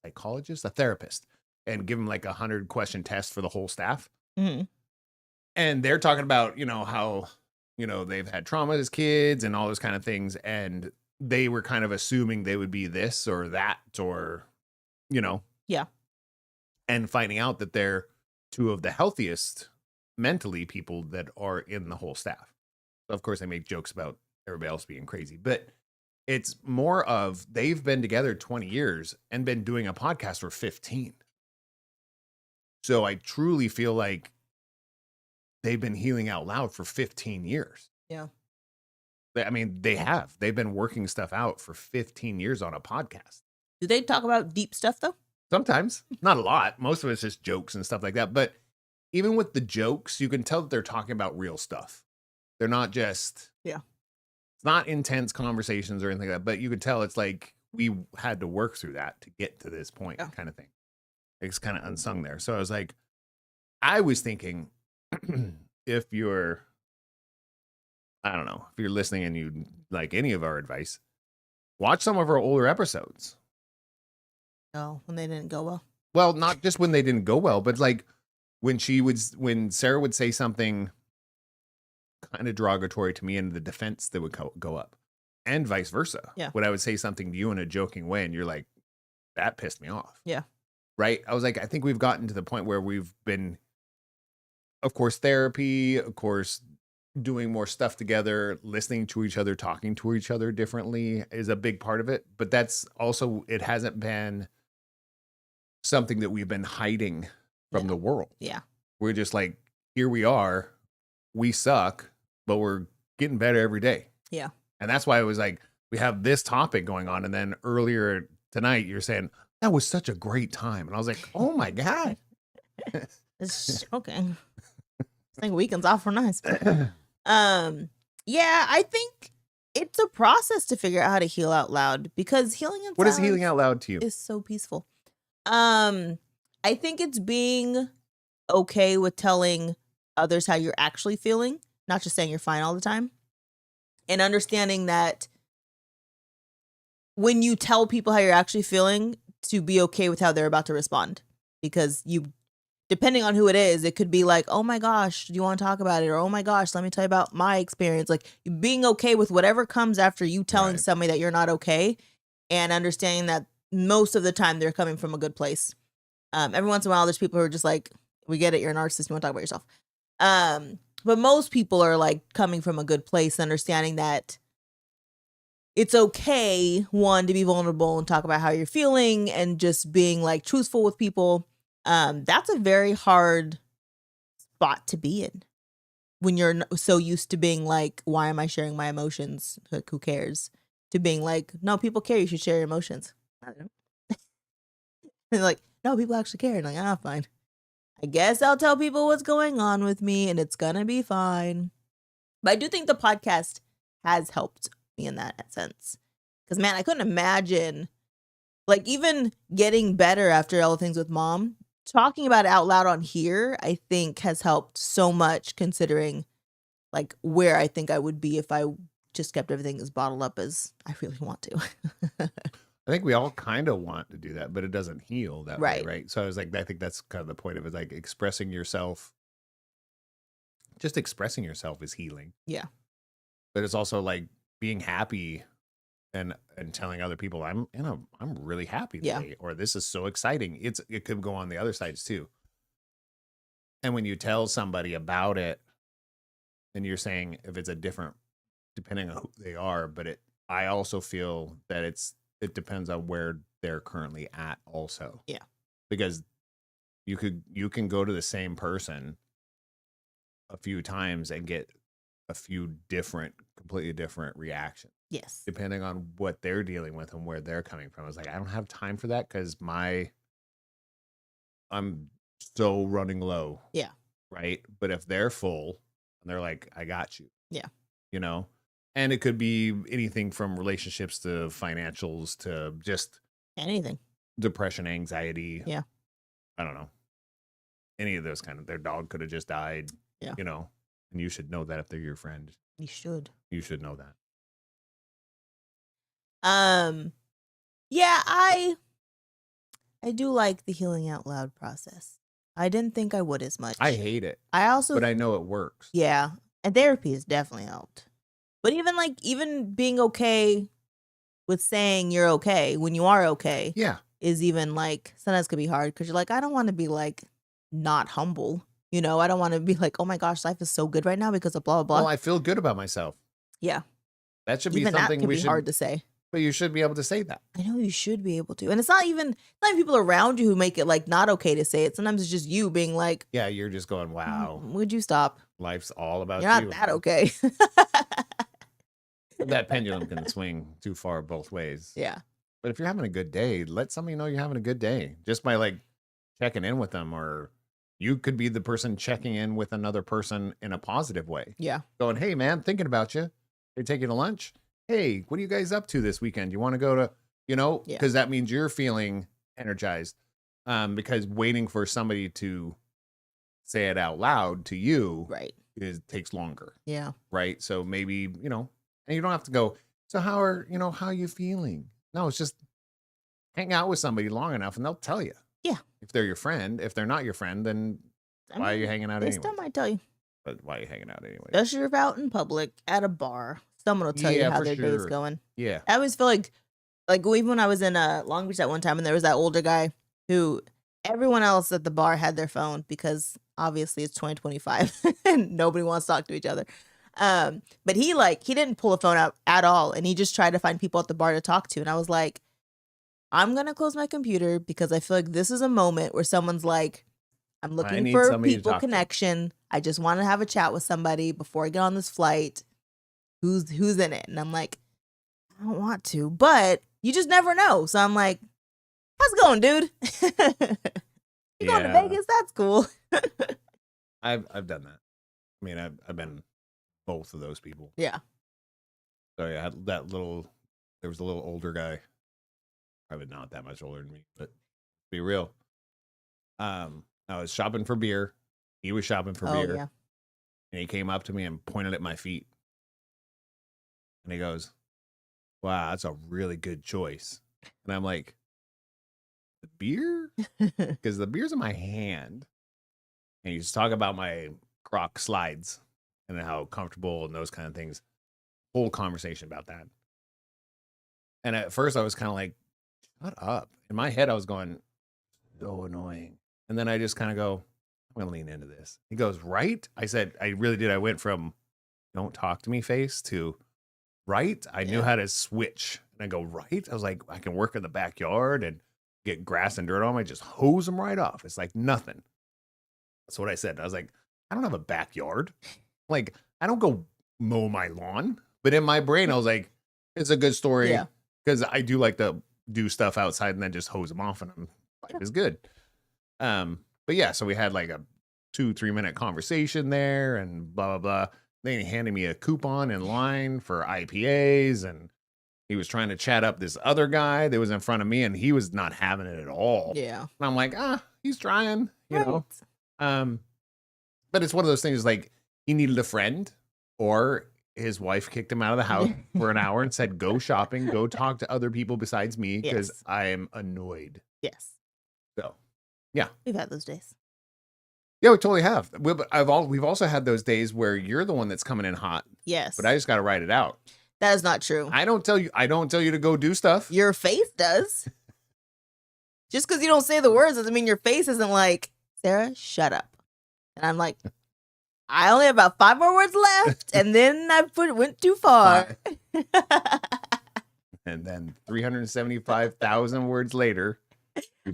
Speaker 2: psychologist, a therapist, and give them like 100-question test for the whole staff.
Speaker 3: Mm-hmm.
Speaker 2: And they're talking about, how, they've had trauma as kids and all those kind of things. And they were kind of assuming they would be this or that or,
Speaker 3: Yeah.
Speaker 2: and finding out that they're two of the healthiest mentally people that are in the whole staff. Of course, they make jokes about everybody else being crazy, but it's more of they've been together 20 years and been doing a podcast for 15. So I truly feel like they've been healing out loud for 15 years.
Speaker 3: Yeah.
Speaker 2: I mean, they've been working stuff out for 15 years on a podcast.
Speaker 3: Do they talk about deep stuff though?
Speaker 2: Sometimes, not a lot. Most of it's just jokes and stuff like that. But even with the jokes, you can tell that they're talking about real stuff. They're not just, it's not intense conversations or anything like that, but you could tell it's like we had to work through that to get to this point kind of thing. It's kind of unsung there. So I was thinking, if you're listening and you like any of our advice, watch some of our older episodes.
Speaker 3: No, when they didn't go well.
Speaker 2: Well, not just when they didn't go well, but like when Sarah would say something kind of derogatory to me and the defense that would go up, and vice versa.
Speaker 3: Yeah.
Speaker 2: When I would say something to you in a joking way and you're like, that pissed me off.
Speaker 3: Yeah.
Speaker 2: Right. I was like, I think we've gotten to the point where we've been, of course, therapy, of course, doing more stuff together, listening to each other, talking to each other differently is a big part of it. But that's also, it hasn't been something that we've been hiding from the world.
Speaker 3: Yeah.
Speaker 2: We're just like, here we are, we suck, but we're getting better every day.
Speaker 3: Yeah.
Speaker 2: And that's why it was like, we have this topic going on. And then earlier tonight, you're saying, that was such a great time. And I was like, oh my God.
Speaker 3: It's okay. I think weekends off were nice. Yeah, I think it's a process to figure out how to heal out loud, because healing in
Speaker 2: What is
Speaker 3: silence
Speaker 2: healing out loud to you?
Speaker 3: is so peaceful. I think it's being okay with telling others how you're actually feeling, not just saying you're fine all the time, and understanding that when you tell people how you're actually feeling, to be okay with how they're about to respond, because depending on who it is, it could be like, oh my gosh, do you want to talk about it? Or, oh my gosh, let me tell you about my experience. Like, being okay with whatever comes after you telling somebody that you're not okay, and understanding that most of the time they're coming from a good place. Every once in a while, there's people who are just like, we get it, you're a narcissist, you want to talk about yourself. But most people are like coming from a good place, understanding that it's okay, one, to be vulnerable and talk about how you're feeling, and just being like truthful with people. That's a very hard spot to be in when you're so used to being like, why am I sharing my emotions? Like, who cares? To being like, no, people care. You should share your emotions. I don't know. And like, no, people actually care. And like, fine. I guess I'll tell people what's going on with me and it's gonna be fine. But I do think the podcast has helped me in that sense. Because, man, I couldn't imagine, like, even getting better after all the things with mom. Talking about it out loud on here, I think, has helped so much, considering like where I think I would be if I just kept everything as bottled up as I really want to.
Speaker 2: I think we all kind of want to do that, but it doesn't heal that way,
Speaker 3: Right.
Speaker 2: right? So I was like, I think that's kind of the point of it, like expressing yourself. Just expressing yourself is healing. Yeah. But it's also like being happy and telling other people, I'm really happy today, or this is so exciting. It could go on the other sides too. And when you tell somebody about it, and you're saying if it's a different, depending on who they are, but I also feel that it depends on where they're currently at also. Yeah. Because you can go to the same person a few times and get a few completely different reactions. Yes. Depending on what they're dealing with and where they're coming from. I was like, I don't have time for that because I'm so running low. Yeah. Right. But if they're full and they're like, I got you. Yeah. And it could be anything from relationships to financials to just anything. Depression, anxiety. Yeah. I don't know. any of those their dog could have just died.
Speaker 3: Yeah.
Speaker 2: You know, and you should know that if they're your friend.
Speaker 3: You should.
Speaker 2: You should know that.
Speaker 3: Yeah, I do like the healing out loud process. I didn't think I would as much.
Speaker 2: I hate it,
Speaker 3: I also,
Speaker 2: but I know it works.
Speaker 3: yeah, and therapy has definitely helped. But even being okay with saying you're okay when you are okay,
Speaker 2: Yeah.
Speaker 3: is even like sometimes could be hard because you're like, I don't want to be like not humble. You know, I don't want to be like, oh my gosh, life is so good right now because of blah blah blah.
Speaker 2: Well, I feel good about myself.
Speaker 3: Yeah,
Speaker 2: That should be
Speaker 3: even that
Speaker 2: something
Speaker 3: can
Speaker 2: we
Speaker 3: be
Speaker 2: should.
Speaker 3: hard to say.
Speaker 2: But you should be able to say that.
Speaker 3: I know you should be able to, and it's not even people around you who make it like not okay to say it. Sometimes it's just you being like,
Speaker 2: Yeah, you're just going, wow,
Speaker 3: would you stop?
Speaker 2: life's all about
Speaker 3: You're not
Speaker 2: you.
Speaker 3: that okay.
Speaker 2: That pendulum can swing too far both ways.
Speaker 3: Yeah.
Speaker 2: But if you're having a good day, let somebody know you're having a good day just by like checking in with them, or you could be the person checking in with another person in a positive way.
Speaker 3: Yeah.
Speaker 2: Going, hey man, thinking about you. They take you to lunch. Hey, what are you guys up to this weekend? You want to go to,
Speaker 3: Yeah.
Speaker 2: because that means you're feeling energized. Because waiting for somebody to say it out loud to you
Speaker 3: Right.
Speaker 2: takes longer.
Speaker 3: Yeah.
Speaker 2: Right. So maybe, and you don't have to go, so how are you feeling? No, it's just hang out with somebody long enough and they'll tell you.
Speaker 3: Yeah.
Speaker 2: If they're your friend. If they're not your friend, then why are you hanging out
Speaker 3: They
Speaker 2: anyway?
Speaker 3: still might tell you.
Speaker 2: But why are you hanging out anyway?
Speaker 3: Especially if you're out in public at a bar. Someone will tell you
Speaker 2: Yeah,
Speaker 3: how
Speaker 2: for
Speaker 3: their day's
Speaker 2: sure.
Speaker 3: going.
Speaker 2: Yeah.
Speaker 3: I always feel like even when I was in Long Beach that one time and there was that older guy who everyone else at the bar had their phone because obviously it's 2025 and nobody wants to talk to each other. But he didn't pull the phone out at all and he just tried to find people at the bar to talk to. And I was like, I'm going to close my computer because I feel like this is a moment where someone's like, I'm looking
Speaker 2: need
Speaker 3: for
Speaker 2: somebody to
Speaker 3: people
Speaker 2: talk to.
Speaker 3: connection. I just want to have a chat with somebody before I get on this flight. Who's in it? And I'm like, I don't want to, but you just never know. So I'm like, how's it going, dude? You going to
Speaker 2: Yeah.
Speaker 3: Vegas? That's cool.
Speaker 2: I've done that. I mean, I've been both of those people.
Speaker 3: Yeah.
Speaker 2: So yeah, there was a little older guy, probably not that much older than me, but be real. I was shopping for beer. He was shopping for beer.
Speaker 3: Yeah.
Speaker 2: And he came up to me and pointed at my feet. And he goes, wow, that's a really good choice. And I'm like, the beer? Because the beer's in my hand. And he's talking about my Croc slides and how comfortable and those kind of things. Whole conversation about that. And at first I was kind of like, shut up. In my head, I was going, so annoying. And then I just kind of go, I'm going to lean into this. He goes, right? I said, I really did. I went from don't talk to me face to right. I knew how to switch. And I go, right? I was like, I can work in the backyard and get grass and dirt on them. I just hose them right off. It's like nothing. That's what I said. I was like, I don't have a backyard. Like, I don't go mow my lawn. But in my brain, I was like, it's a good story.
Speaker 3: Yeah.
Speaker 2: Because I do like to do stuff outside and then just hose them off and life is good. But yeah, so we had like a 2-3 minute conversation there and blah, blah, blah. Then he handed me a coupon in line for IPAs and he was trying to chat up this other guy that was in front of me and he was not having it at all.
Speaker 3: Yeah.
Speaker 2: And I'm like, he's trying, you know. But it's one of those things like he needed a friend or his wife kicked him out of the house for an hour and said, go shopping, go talk to other people besides me because
Speaker 3: Yes.
Speaker 2: I am annoyed.
Speaker 3: Yes.
Speaker 2: So, yeah.
Speaker 3: We've had those days.
Speaker 2: Yeah, we totally have. We've also had those days where you're the one that's coming in hot,
Speaker 3: Yes.
Speaker 2: but I just got to write it out.
Speaker 3: That is not true.
Speaker 2: I don't tell you to go do stuff.
Speaker 3: Your face does. Just because you don't say the words doesn't mean your face isn't like, Sarah, shut up. And I'm like, I only have about 5 more words left, and then I went too far.
Speaker 2: And then 375,000 words later,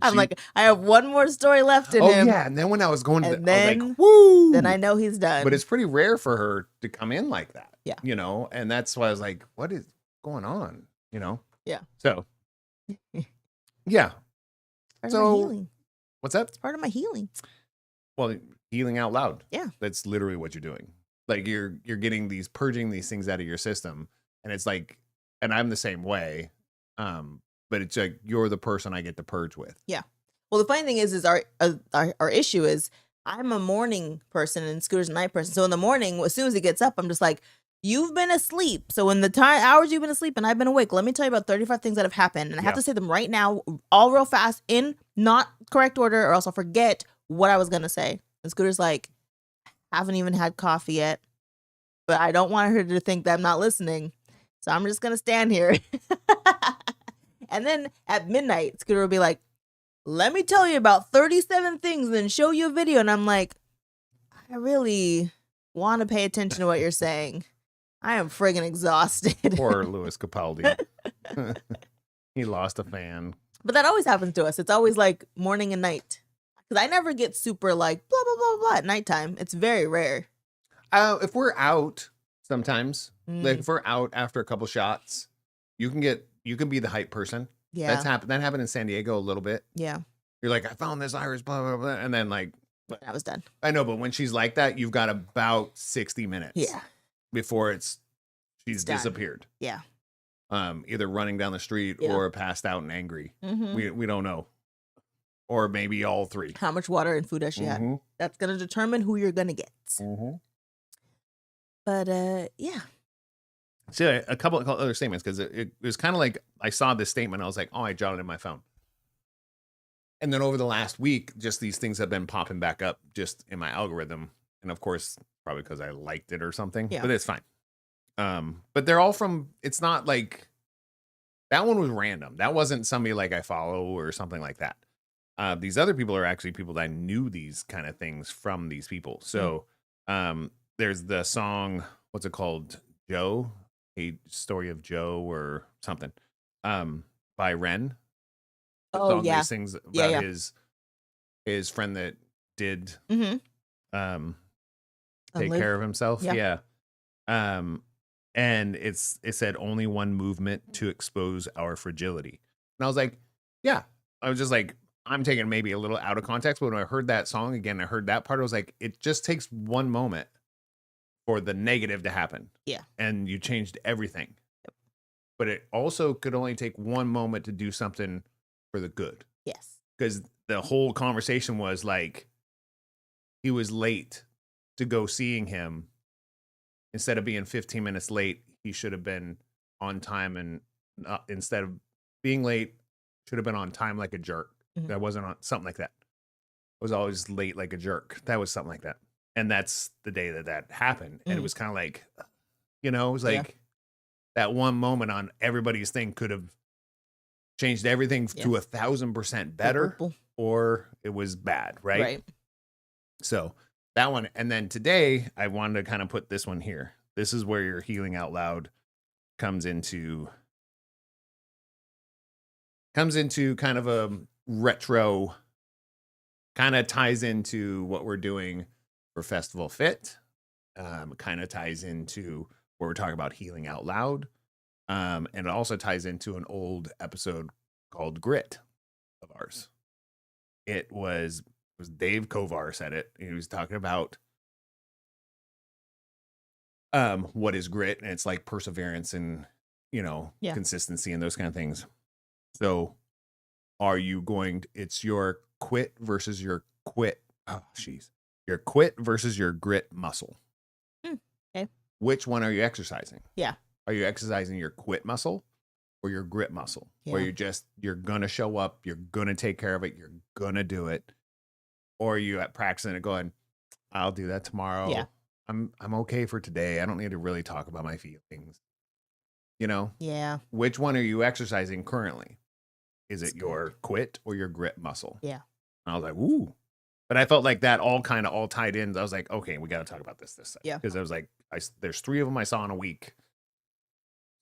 Speaker 3: I'm like, I have one more story left in him.
Speaker 2: yeah. And then when I was going to,
Speaker 3: And
Speaker 2: I was
Speaker 3: then-
Speaker 2: like, woo.
Speaker 3: Then I know he's done.
Speaker 2: But it's pretty rare for her to come in like that.
Speaker 3: Yeah.
Speaker 2: You know, and that's why I was like, what is going on? You know?
Speaker 3: Yeah.
Speaker 2: So, yeah.
Speaker 3: part of
Speaker 2: so-
Speaker 3: my healing.
Speaker 2: What's that?
Speaker 3: It's part of my healing.
Speaker 2: Well, healing out loud.
Speaker 3: Yeah.
Speaker 2: That's literally what you're doing. Like you're getting purging these things out of your system. And it's like, and I'm the same way. But it's like, you're the person I get to purge with.
Speaker 3: Well, the funny thing is our issue is I'm a morning person and Scooter's a night person. So in the morning, as soon as he gets up, I'm just like, you've been asleep. So in the hours you've been asleep and I've been awake, let me tell you about 35 things that have happened. And I have to say them right now, all real fast, in not correct order, or else I'll forget what I was going to say. And Scooter's like, haven't even had coffee yet, but I don't want her to think that I'm not listening. So I'm just going to stand here. And then at midnight, Scooter will be like, let me tell you about 37 things and then show you a video. And I'm like, I really want to pay attention to what you're saying. I am friggin' exhausted.
Speaker 2: Poor Louis Capaldi. He lost a fan.
Speaker 3: But that always happens to us. It's always like morning and night. Because I never get super like blah, blah, blah, blah at nighttime. It's very rare.
Speaker 2: If we're out sometimes, like if we're out after a couple shots, you can be the hype person.
Speaker 3: Yeah.
Speaker 2: That happened in San Diego a little bit.
Speaker 3: Yeah.
Speaker 2: You're like, I found this Irish, blah, blah, blah. And then like,
Speaker 3: I was done.
Speaker 2: I know, but when she's like that, you've got about 60 minutes.
Speaker 3: Yeah.
Speaker 2: Before she's
Speaker 3: done.
Speaker 2: disappeared.
Speaker 3: Yeah.
Speaker 2: Either running down the street or passed out and angry.
Speaker 3: Mm-hmm.
Speaker 2: We don't know. Or maybe all three.
Speaker 3: How much water and food has she had? That's going to determine who you're going to get. But yeah.
Speaker 2: See, a couple of other statements, because it was kind of like I saw this statement. I was like, oh, I jotted it in my phone. And then over the last week, just these things have been popping back up just in my algorithm. And of course, probably because I liked it or something. Yeah. But it's fine. But they're all from, it's not like, that one was random. That wasn't somebody like I follow or something like that. These other people are actually people that I knew these kind of things from these people. So there's the song, what's it called? Joe? A Story of Joe or something. By Ren.
Speaker 3: Oh, yeah.
Speaker 2: He sings about his friend that did take care of himself. Yeah. And it said only one movement to expose our fragility. And I was like, yeah. I was just like, I'm taking maybe a little out of context, but when I heard that song again, I heard that part, I was like, it just takes one moment for the negative to happen.
Speaker 3: Yeah.
Speaker 2: And you changed everything. Yep. But it also could only take one moment to do something for the good.
Speaker 3: Yes.
Speaker 2: Because the whole conversation was like, he was late to go seeing him. Instead of being 15 minutes late, he should have been on time, and instead of being late, should have been on time like a jerk. That wasn't on something like that. I was always late like a jerk. That was something like that. And that's the day that happened. And it was kind of like, it was like that one moment on everybody's thing could have changed everything to 1,000% better, or it was bad. Right. So that one. And then today I wanted to kind of put this one here. This is where your healing out loud comes into kind of a retro, kind of ties into what we're doing for Festival Fit. Kind of ties into where we're talking about healing out loud. And it also ties into an old episode called Grit of ours. It was Dave Kovar said it. He was talking about what is grit, and it's like perseverance and consistency and those kind of things. So are you going to, it's your quit versus your quit. Oh, jeez. Your quit versus your grit muscle.
Speaker 3: Okay.
Speaker 2: Which one are you exercising?
Speaker 3: Yeah.
Speaker 2: Are you exercising your quit muscle or your grit muscle? Where you're going to show up, you're going to take care of it, you're going to do it. Or are you at practicing it going, I'll do that tomorrow.
Speaker 3: Yeah.
Speaker 2: I'm okay for today. I don't need to really talk about my feelings.
Speaker 3: Yeah.
Speaker 2: Which one are you exercising currently? Is it your quit or your grit muscle?
Speaker 3: Yeah.
Speaker 2: And I was like, ooh. But I felt like that all tied in. I was like, okay, we got to talk about this.
Speaker 3: Yeah.
Speaker 2: Because I was like, there's 3 of them I saw in a week.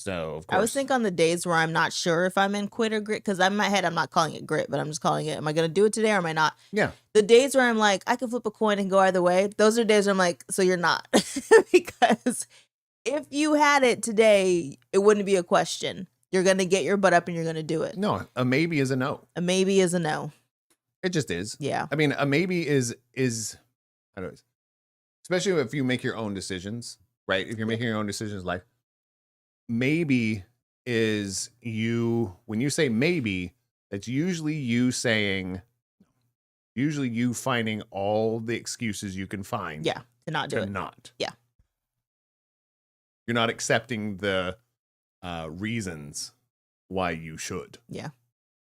Speaker 2: So, of course.
Speaker 3: I was thinking on the days where I'm not sure if I'm in quit or grit, because in my head, I'm not calling it grit, but I'm just calling it, am I going to do it today or am I not?
Speaker 2: Yeah.
Speaker 3: The days where I'm like, I can flip a coin and go either way, those are days where I'm like, so you're not. Because if you had it today, it wouldn't be a question. You're going to get your butt up and you're going to do it.
Speaker 2: No, a maybe is a no.
Speaker 3: A maybe is a no.
Speaker 2: It just is.
Speaker 3: Yeah.
Speaker 2: I mean, a maybe is how do I, especially if you make your own decisions, right? If you're making your own decisions, like maybe is you, when you say maybe, it's usually you saying usually you finding all the excuses you can find.
Speaker 3: Yeah, to not do
Speaker 2: to
Speaker 3: it.
Speaker 2: not.
Speaker 3: Yeah.
Speaker 2: You're not accepting the reasons why you should.
Speaker 3: Yeah.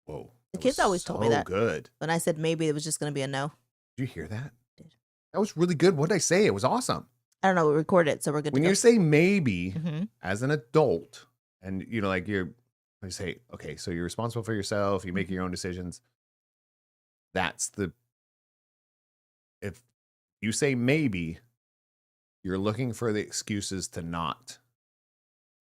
Speaker 2: Whoa.
Speaker 3: The
Speaker 2: that
Speaker 3: kids
Speaker 2: was
Speaker 3: always told me that.
Speaker 2: Good.
Speaker 3: When I said maybe, it was just going to be a no.
Speaker 2: Did you hear that?
Speaker 3: I did.
Speaker 2: That was really good. What did I say? It was awesome.
Speaker 3: I don't know. We recorded it, so we're good
Speaker 2: When
Speaker 3: to
Speaker 2: you
Speaker 3: go.
Speaker 2: say maybe
Speaker 3: Mm-hmm.
Speaker 2: as an adult, and like I say, okay, so you're responsible for yourself, you
Speaker 3: Mm-hmm.
Speaker 2: make your own decisions. If you say maybe, you're looking for the excuses to not,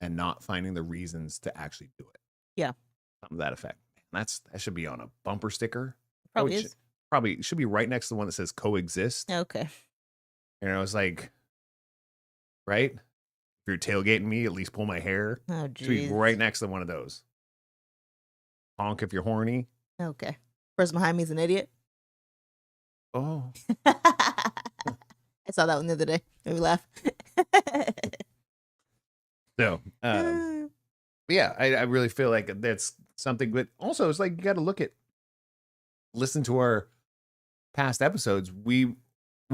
Speaker 2: and not finding the reasons to actually do it.
Speaker 3: Yeah.
Speaker 2: Something to that effect. That should be on a bumper sticker.
Speaker 3: Probably
Speaker 2: Which
Speaker 3: is.
Speaker 2: Probably should be right next to the one that says coexist.
Speaker 3: Okay.
Speaker 2: And I was like, right? If you're tailgating me, at least pull my hair.
Speaker 3: Oh,
Speaker 2: Should be
Speaker 3: geez.
Speaker 2: right next to one of those. Honk if you're horny.
Speaker 3: Okay. Person behind me is an idiot.
Speaker 2: Oh.
Speaker 3: I saw that one the other day. Made me laugh.
Speaker 2: So, yeah, I really feel like that's something. But also, it's like you got to listen to our past episodes. We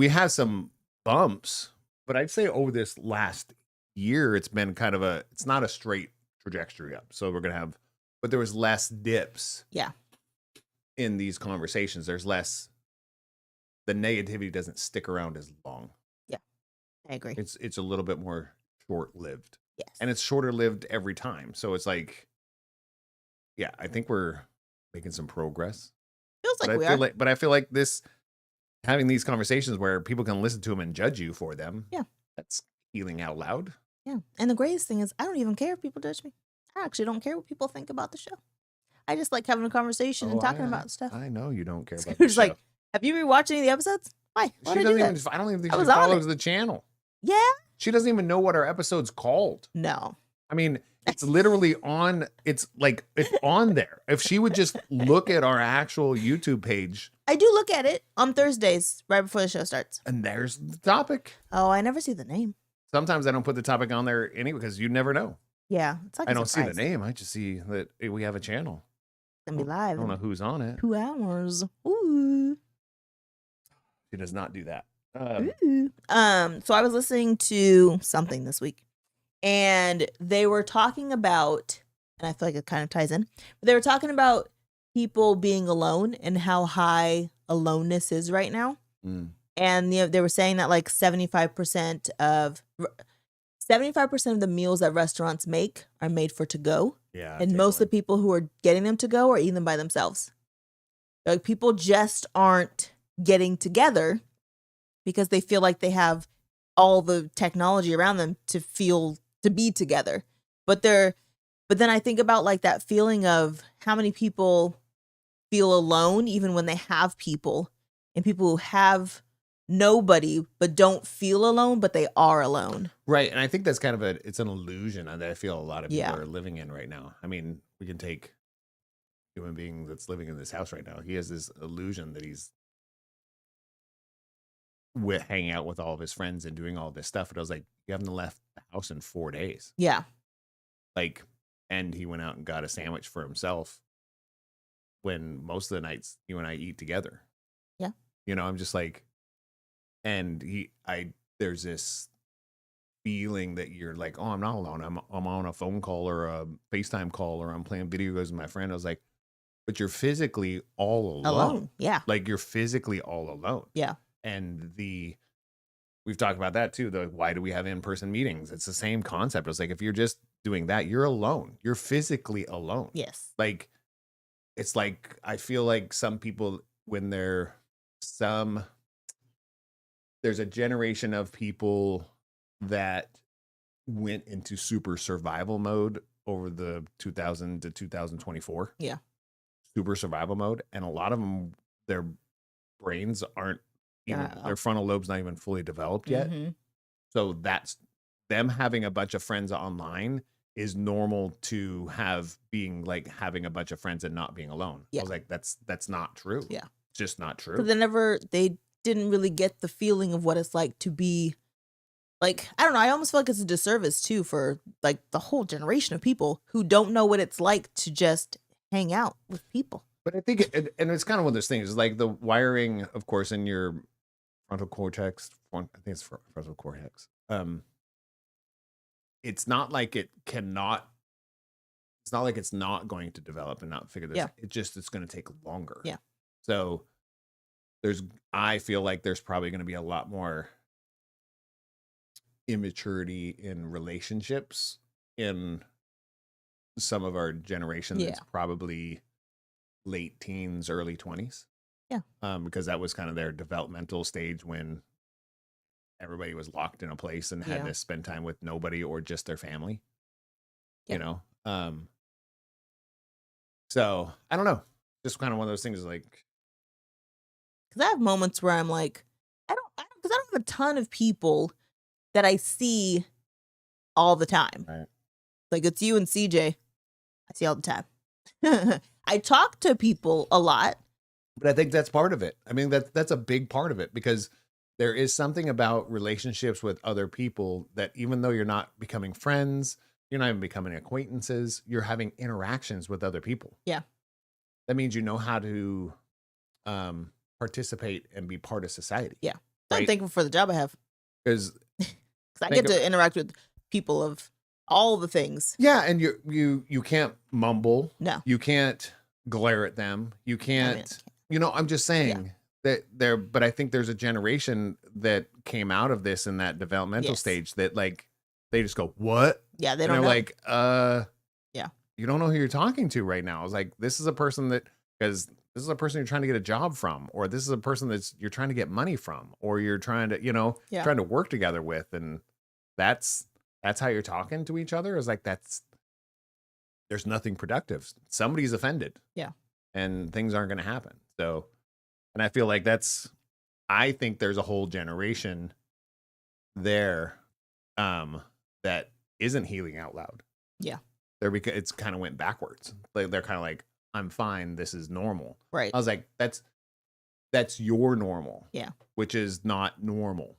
Speaker 2: have some bumps, but I'd say over this last year, it's been kind of it's not a straight trajectory up. So but there was less dips.
Speaker 3: Yeah.
Speaker 2: In these conversations, there's less. The negativity doesn't stick around as long.
Speaker 3: Yeah, I agree.
Speaker 2: It's a little bit more short-lived.
Speaker 3: Yes.
Speaker 2: And it's shorter lived every time. So it's like, yeah, I think we're making some progress.
Speaker 3: Feels like we are.
Speaker 2: But I feel like having these conversations where people can listen to them and judge you for them.
Speaker 3: Yeah.
Speaker 2: That's healing out loud.
Speaker 3: Yeah. And the greatest thing is I don't even care if people judge me. I actually don't care what people think about the show. I just like having a conversation and talking about stuff.
Speaker 2: I know you don't care about
Speaker 3: Scooter's
Speaker 2: the show.
Speaker 3: like, have you rewatched any of the episodes? Why? Why
Speaker 2: She
Speaker 3: did I do
Speaker 2: doesn't
Speaker 3: that?
Speaker 2: even, I don't even think
Speaker 3: I
Speaker 2: she
Speaker 3: was on
Speaker 2: follows
Speaker 3: it.
Speaker 2: the channel.
Speaker 3: Yeah.
Speaker 2: She doesn't even know what our episode's called.
Speaker 3: No.
Speaker 2: I mean, it's literally on. It's on there. If she would just look at our actual YouTube page,
Speaker 3: I do look at it on Thursdays right before the show starts.
Speaker 2: and there's the topic.
Speaker 3: Oh, I never see the name.
Speaker 2: Sometimes I don't put the topic on there anyway because you never know.
Speaker 3: Yeah. It's like
Speaker 2: I
Speaker 3: a
Speaker 2: don't see the
Speaker 3: surprise.
Speaker 2: name. I just see that we have a channel.
Speaker 3: It's gonna be
Speaker 2: I
Speaker 3: live
Speaker 2: don't know
Speaker 3: in
Speaker 2: who's on it.
Speaker 3: 2 hours. Ooh.
Speaker 2: She does not do that.
Speaker 3: Ooh. So I was listening to something this week, and they were talking about, and I feel like it kind of ties in, but they were talking about people being alone and how high aloneness is right now.
Speaker 2: Mm.
Speaker 3: And they were saying that like 75% of the meals that restaurants make are made for to go.
Speaker 2: Yeah.
Speaker 3: And most of the people who are getting them to go are eating them by themselves. Like people just aren't getting together because they feel like they have all the technology around them to be together. But then I think about like that feeling of how many people feel alone even when they have people, and people who have nobody but don't feel alone, but they are alone.
Speaker 2: Right. And I think that's kind of it's an illusion that I feel a lot of people
Speaker 3: Yeah.
Speaker 2: are living in right now. I mean, we can take a human being that's living in this house right now. He has this illusion that he's hanging out with all of his friends and doing all this stuff. And I was like, you haven't left the house in 4 days.
Speaker 3: Yeah.
Speaker 2: Like, and he went out and got a sandwich for himself when most of the nights you and I eat together.
Speaker 3: Yeah.
Speaker 2: I'm just like, and there's this feeling that you're like, oh, I'm not alone. I'm on a phone call or a FaceTime call, or I'm playing video games with my friend. I was like, but you're physically all alone.
Speaker 3: Yeah.
Speaker 2: Like you're physically all alone.
Speaker 3: Yeah.
Speaker 2: And we've talked about that too. Why do we have in-person meetings? It's the same concept. It's like, if you're just doing that, you're alone. You're physically alone.
Speaker 3: Yes.
Speaker 2: Like, it's like, I feel like some people, when there's a generation of people that went into super survival mode over the 2000 to 2024.
Speaker 3: Yeah.
Speaker 2: Super survival mode. And a lot of them, their brains aren't even, their frontal lobe's not even fully developed yet.
Speaker 3: Mm-hmm.
Speaker 2: So that's them having a bunch of friends online is normal to having a bunch of friends and not being alone.
Speaker 3: Yeah.
Speaker 2: I was like, that's not true.
Speaker 3: Yeah.
Speaker 2: It's just not true.
Speaker 3: So they didn't really get the feeling of what it's like to be like, I don't know. I almost feel like it's a disservice too for like the whole generation of people who don't know what it's like to just hang out with people.
Speaker 2: But I think, and it's kind of one of those things, like the wiring, of course, in your frontal cortex. I think it's frontal cortex. It's not like it cannot. It's not like it's not going to develop and not figure this.
Speaker 3: Yeah.
Speaker 2: It's going to take longer.
Speaker 3: Yeah.
Speaker 2: So I feel like there's probably going to be a lot more immaturity in relationships in some of our generation.
Speaker 3: Yeah.
Speaker 2: That's probably late teens, early 20s.
Speaker 3: Yeah.
Speaker 2: Because that was kind of their developmental stage when everybody was locked in a place and had to spend time with nobody or just their family.
Speaker 3: Yeah.
Speaker 2: You know? So I don't know. Just kind of one of those things like,
Speaker 3: because I have moments where I'm like, because I don't have a ton of people that I see all the time.
Speaker 2: right.
Speaker 3: Like it's you and CJ, I see all the time. I talk to people a lot.
Speaker 2: But I think that's part of it. I mean, that's a big part of it, because there is something about relationships with other people that even though you're not becoming friends, you're not even becoming acquaintances, you're having interactions with other people.
Speaker 3: Yeah.
Speaker 2: That means you know how to participate and be part of society.
Speaker 3: Yeah.
Speaker 2: Right?
Speaker 3: I'm thankful for the job I have.
Speaker 2: Because
Speaker 3: I get to interact with people of all the things.
Speaker 2: Yeah, and you can't mumble.
Speaker 3: No.
Speaker 2: You can't glare at them. You can't, I'm just saying that but I think there's a generation that came out of this in that developmental stage that like they just go, what?
Speaker 3: Yeah, they
Speaker 2: and
Speaker 3: don't
Speaker 2: they're
Speaker 3: know.
Speaker 2: like,
Speaker 3: yeah.
Speaker 2: You don't know who you're talking to right now. It's like, this is a person because this is a person you're trying to get a job from, or this is a person you're trying to get money from, or you're trying to, trying to work together with. And that's how you're talking to each other, is like, there's nothing productive. Somebody's offended.
Speaker 3: Yeah.
Speaker 2: And things aren't going to happen. So, and I feel like I think there's a whole generation there that isn't healing out loud.
Speaker 3: Yeah.
Speaker 2: It's kind of went backwards. Like they're kind of like, I'm fine. This is normal.
Speaker 3: Right.
Speaker 2: I was like, that's your normal.
Speaker 3: Yeah.
Speaker 2: Which is not normal.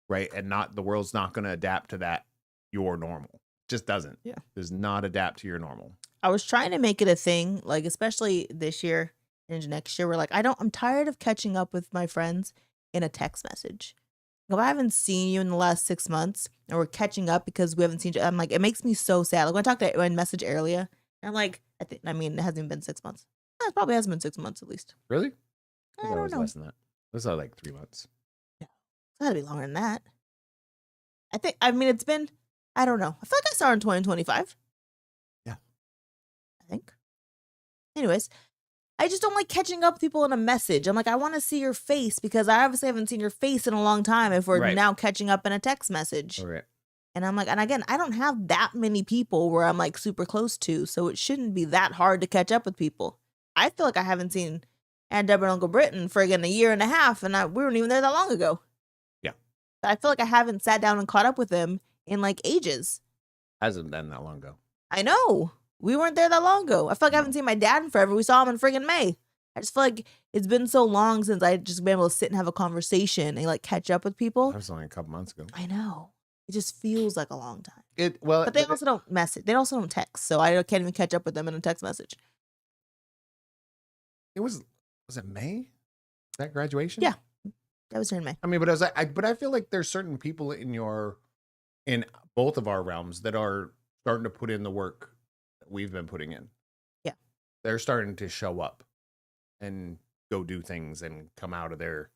Speaker 2: Right. And the world's not going to adapt to that. Your normal just doesn't.
Speaker 3: Yeah.
Speaker 2: Does not adapt to your normal. I
Speaker 3: was trying to make it a thing, like, especially this year and next year. We're like, I'm tired of catching up with my friends in a text message. If I haven't seen you in the last 6 months and we're catching up because we haven't seen you, I'm like, it makes me so sad. Like when I messaged earlier, I'm like, it hasn't even been 6 months. It probably hasn't been 6 months at least.
Speaker 2: Really?
Speaker 3: I don't know.
Speaker 2: Less than that. It was like 3 months.
Speaker 3: Yeah. It's gotta be longer than that. It's been, I don't know. I feel like I saw her in 2025.
Speaker 2: Yeah.
Speaker 3: I think. Anyways, I just don't like catching up with people in a message. I'm like, I want to see your face because I obviously haven't seen your face in a long time if we're now catching up in a text message.
Speaker 2: All right.
Speaker 3: And I'm like, and again, I don't have that many people where I'm like super close to, so it shouldn't be that hard to catch up with people. I feel like I haven't seen Aunt Deborah and Uncle Britton for again a year and a half, and we weren't even there that long ago.
Speaker 2: Yeah.
Speaker 3: I feel like I haven't sat down and caught up with them in like ages.
Speaker 2: Hasn't been that long ago.
Speaker 3: I know. We weren't there that long ago. I feel like I haven't seen my dad in forever. We saw him in friggin' May. I just feel like it's been so long since I just been able to sit and have a conversation and like catch up with people.
Speaker 2: That was only a couple months ago.
Speaker 3: I know. It just feels like a long time.
Speaker 2: But
Speaker 3: they also don't message. They also don't text, so I can't even catch up with them in a text message.
Speaker 2: Was it May? That graduation?
Speaker 3: Yeah, that was during May.
Speaker 2: I mean, but I feel like there's certain people in both of our realms that are starting to put in the work that we've been putting in.
Speaker 3: Yeah,
Speaker 2: they're starting to show up and go do things and come out of their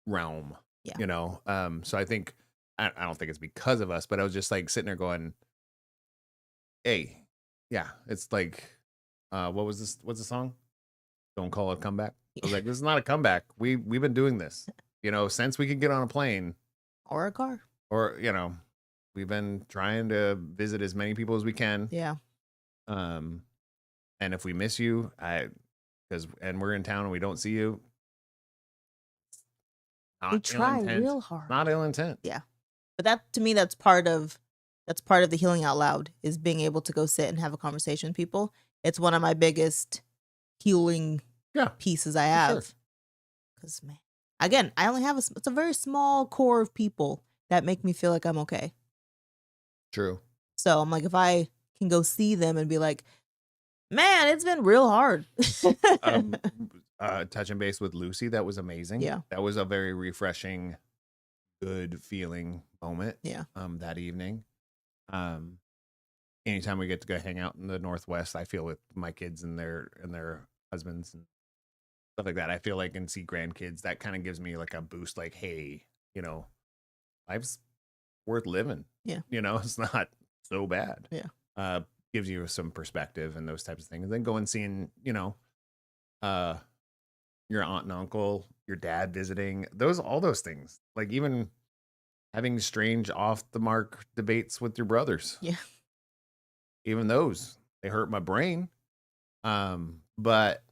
Speaker 2: realm.
Speaker 3: Yeah,
Speaker 2: So I think. I don't think it's because of us, but I was just like sitting there going, hey, yeah, it's like, what was this? What's the song? Don't call it a comeback. I was like, this is not a comeback. We've been doing this, since we can get on a plane
Speaker 3: or a car,
Speaker 2: or, we've been trying to visit as many people as we can.
Speaker 3: Yeah.
Speaker 2: And if we miss you, and we're in town and we don't see you,
Speaker 3: we try real hard.
Speaker 2: Not ill intent.
Speaker 3: Yeah. But that, to me, that's part of the healing out loud, is being able to go sit and have a conversation with people. It's one of my biggest healing pieces I have. Because, man, again, I only have it's a very small core of people that make me feel like I'm okay.
Speaker 2: True.
Speaker 3: So I'm like, if I can go see them and be like, Man, it's been real hard.
Speaker 2: um, touching base with Lucy, that was amazing.
Speaker 3: Yeah.
Speaker 2: That was a very refreshing, good feeling moment.
Speaker 3: Yeah.
Speaker 2: That evening. Anytime we get to go hang out in the Northwest, I feel with my kids and their husbands and stuff like that. I feel like and see grandkids, that kind of gives me like a boost. Like, hey, life's worth living.
Speaker 3: Yeah.
Speaker 2: It's not so bad.
Speaker 3: Yeah.
Speaker 2: Gives you some perspective and those types of things. And then go and seeing, your aunt and uncle, your dad visiting, all those things. Like even having strange off the mark debates with your brothers.
Speaker 3: Yeah.
Speaker 2: Even those, they hurt my brain. But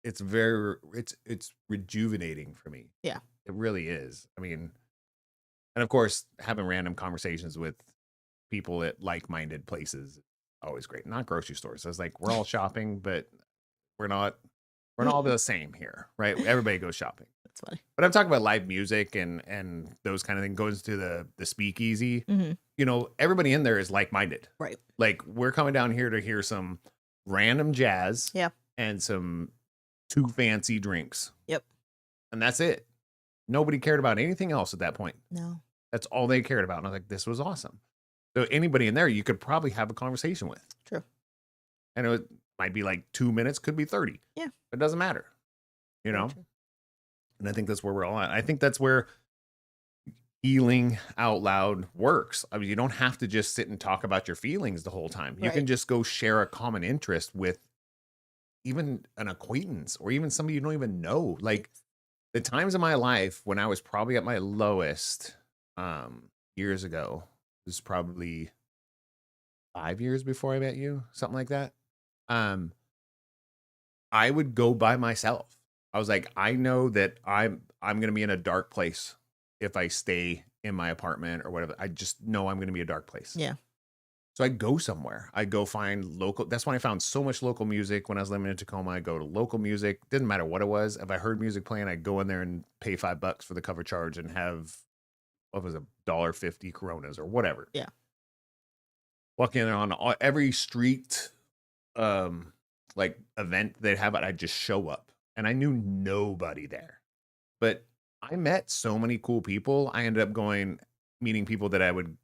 Speaker 2: it's it's rejuvenating for me.
Speaker 3: Yeah.
Speaker 2: It really is. I mean, and of course, having random conversations with people at like-minded places, always great. Not grocery stores. So it's like we're all shopping, but we're not all the same here, right? Everybody goes shopping.
Speaker 3: That's funny.
Speaker 2: But I'm talking about live music and those kind of things. Goes to the speakeasy.
Speaker 3: Mm-hmm.
Speaker 2: Everybody in there is like-minded.
Speaker 3: Right.
Speaker 2: Like we're coming down here to hear some random jazz.
Speaker 3: Yeah.
Speaker 2: And some too fancy drinks.
Speaker 3: Yep.
Speaker 2: And that's it. Nobody cared about anything else at that point.
Speaker 3: No.
Speaker 2: That's all they cared about. And I was like, this was awesome. So anybody in there, you could probably have a conversation with.
Speaker 3: True.
Speaker 2: And it might be like 2 minutes, could be 30.
Speaker 3: Yeah.
Speaker 2: It doesn't matter.
Speaker 3: True.
Speaker 2: And I think that's where we're all at. I think that's where healing out loud works. I mean, you don't have to just sit and talk about your feelings the whole time. You can just go share a common interest with even an acquaintance or even somebody you don't even know. Like the times in my life when I was probably at my lowest years ago, this is probably 5 years before I met you, something like that. I would go by myself. I was like, I know that I'm going to be in a dark place if I stay in my apartment or whatever. I just know I'm going to be a dark place.
Speaker 3: Yeah.
Speaker 2: So I go somewhere. I go find local. That's when I found so much local music when I was living in Tacoma. I go to local music. Didn't matter what it was. If I heard music playing, I'd go in there and pay $5 for the cover charge and have, what was it, $1.50 Coronas or whatever.
Speaker 3: Yeah.
Speaker 2: Walk in on every street, like event they'd have, I'd just show up. And I knew nobody there. But I met so many cool people. I ended up meeting people that I would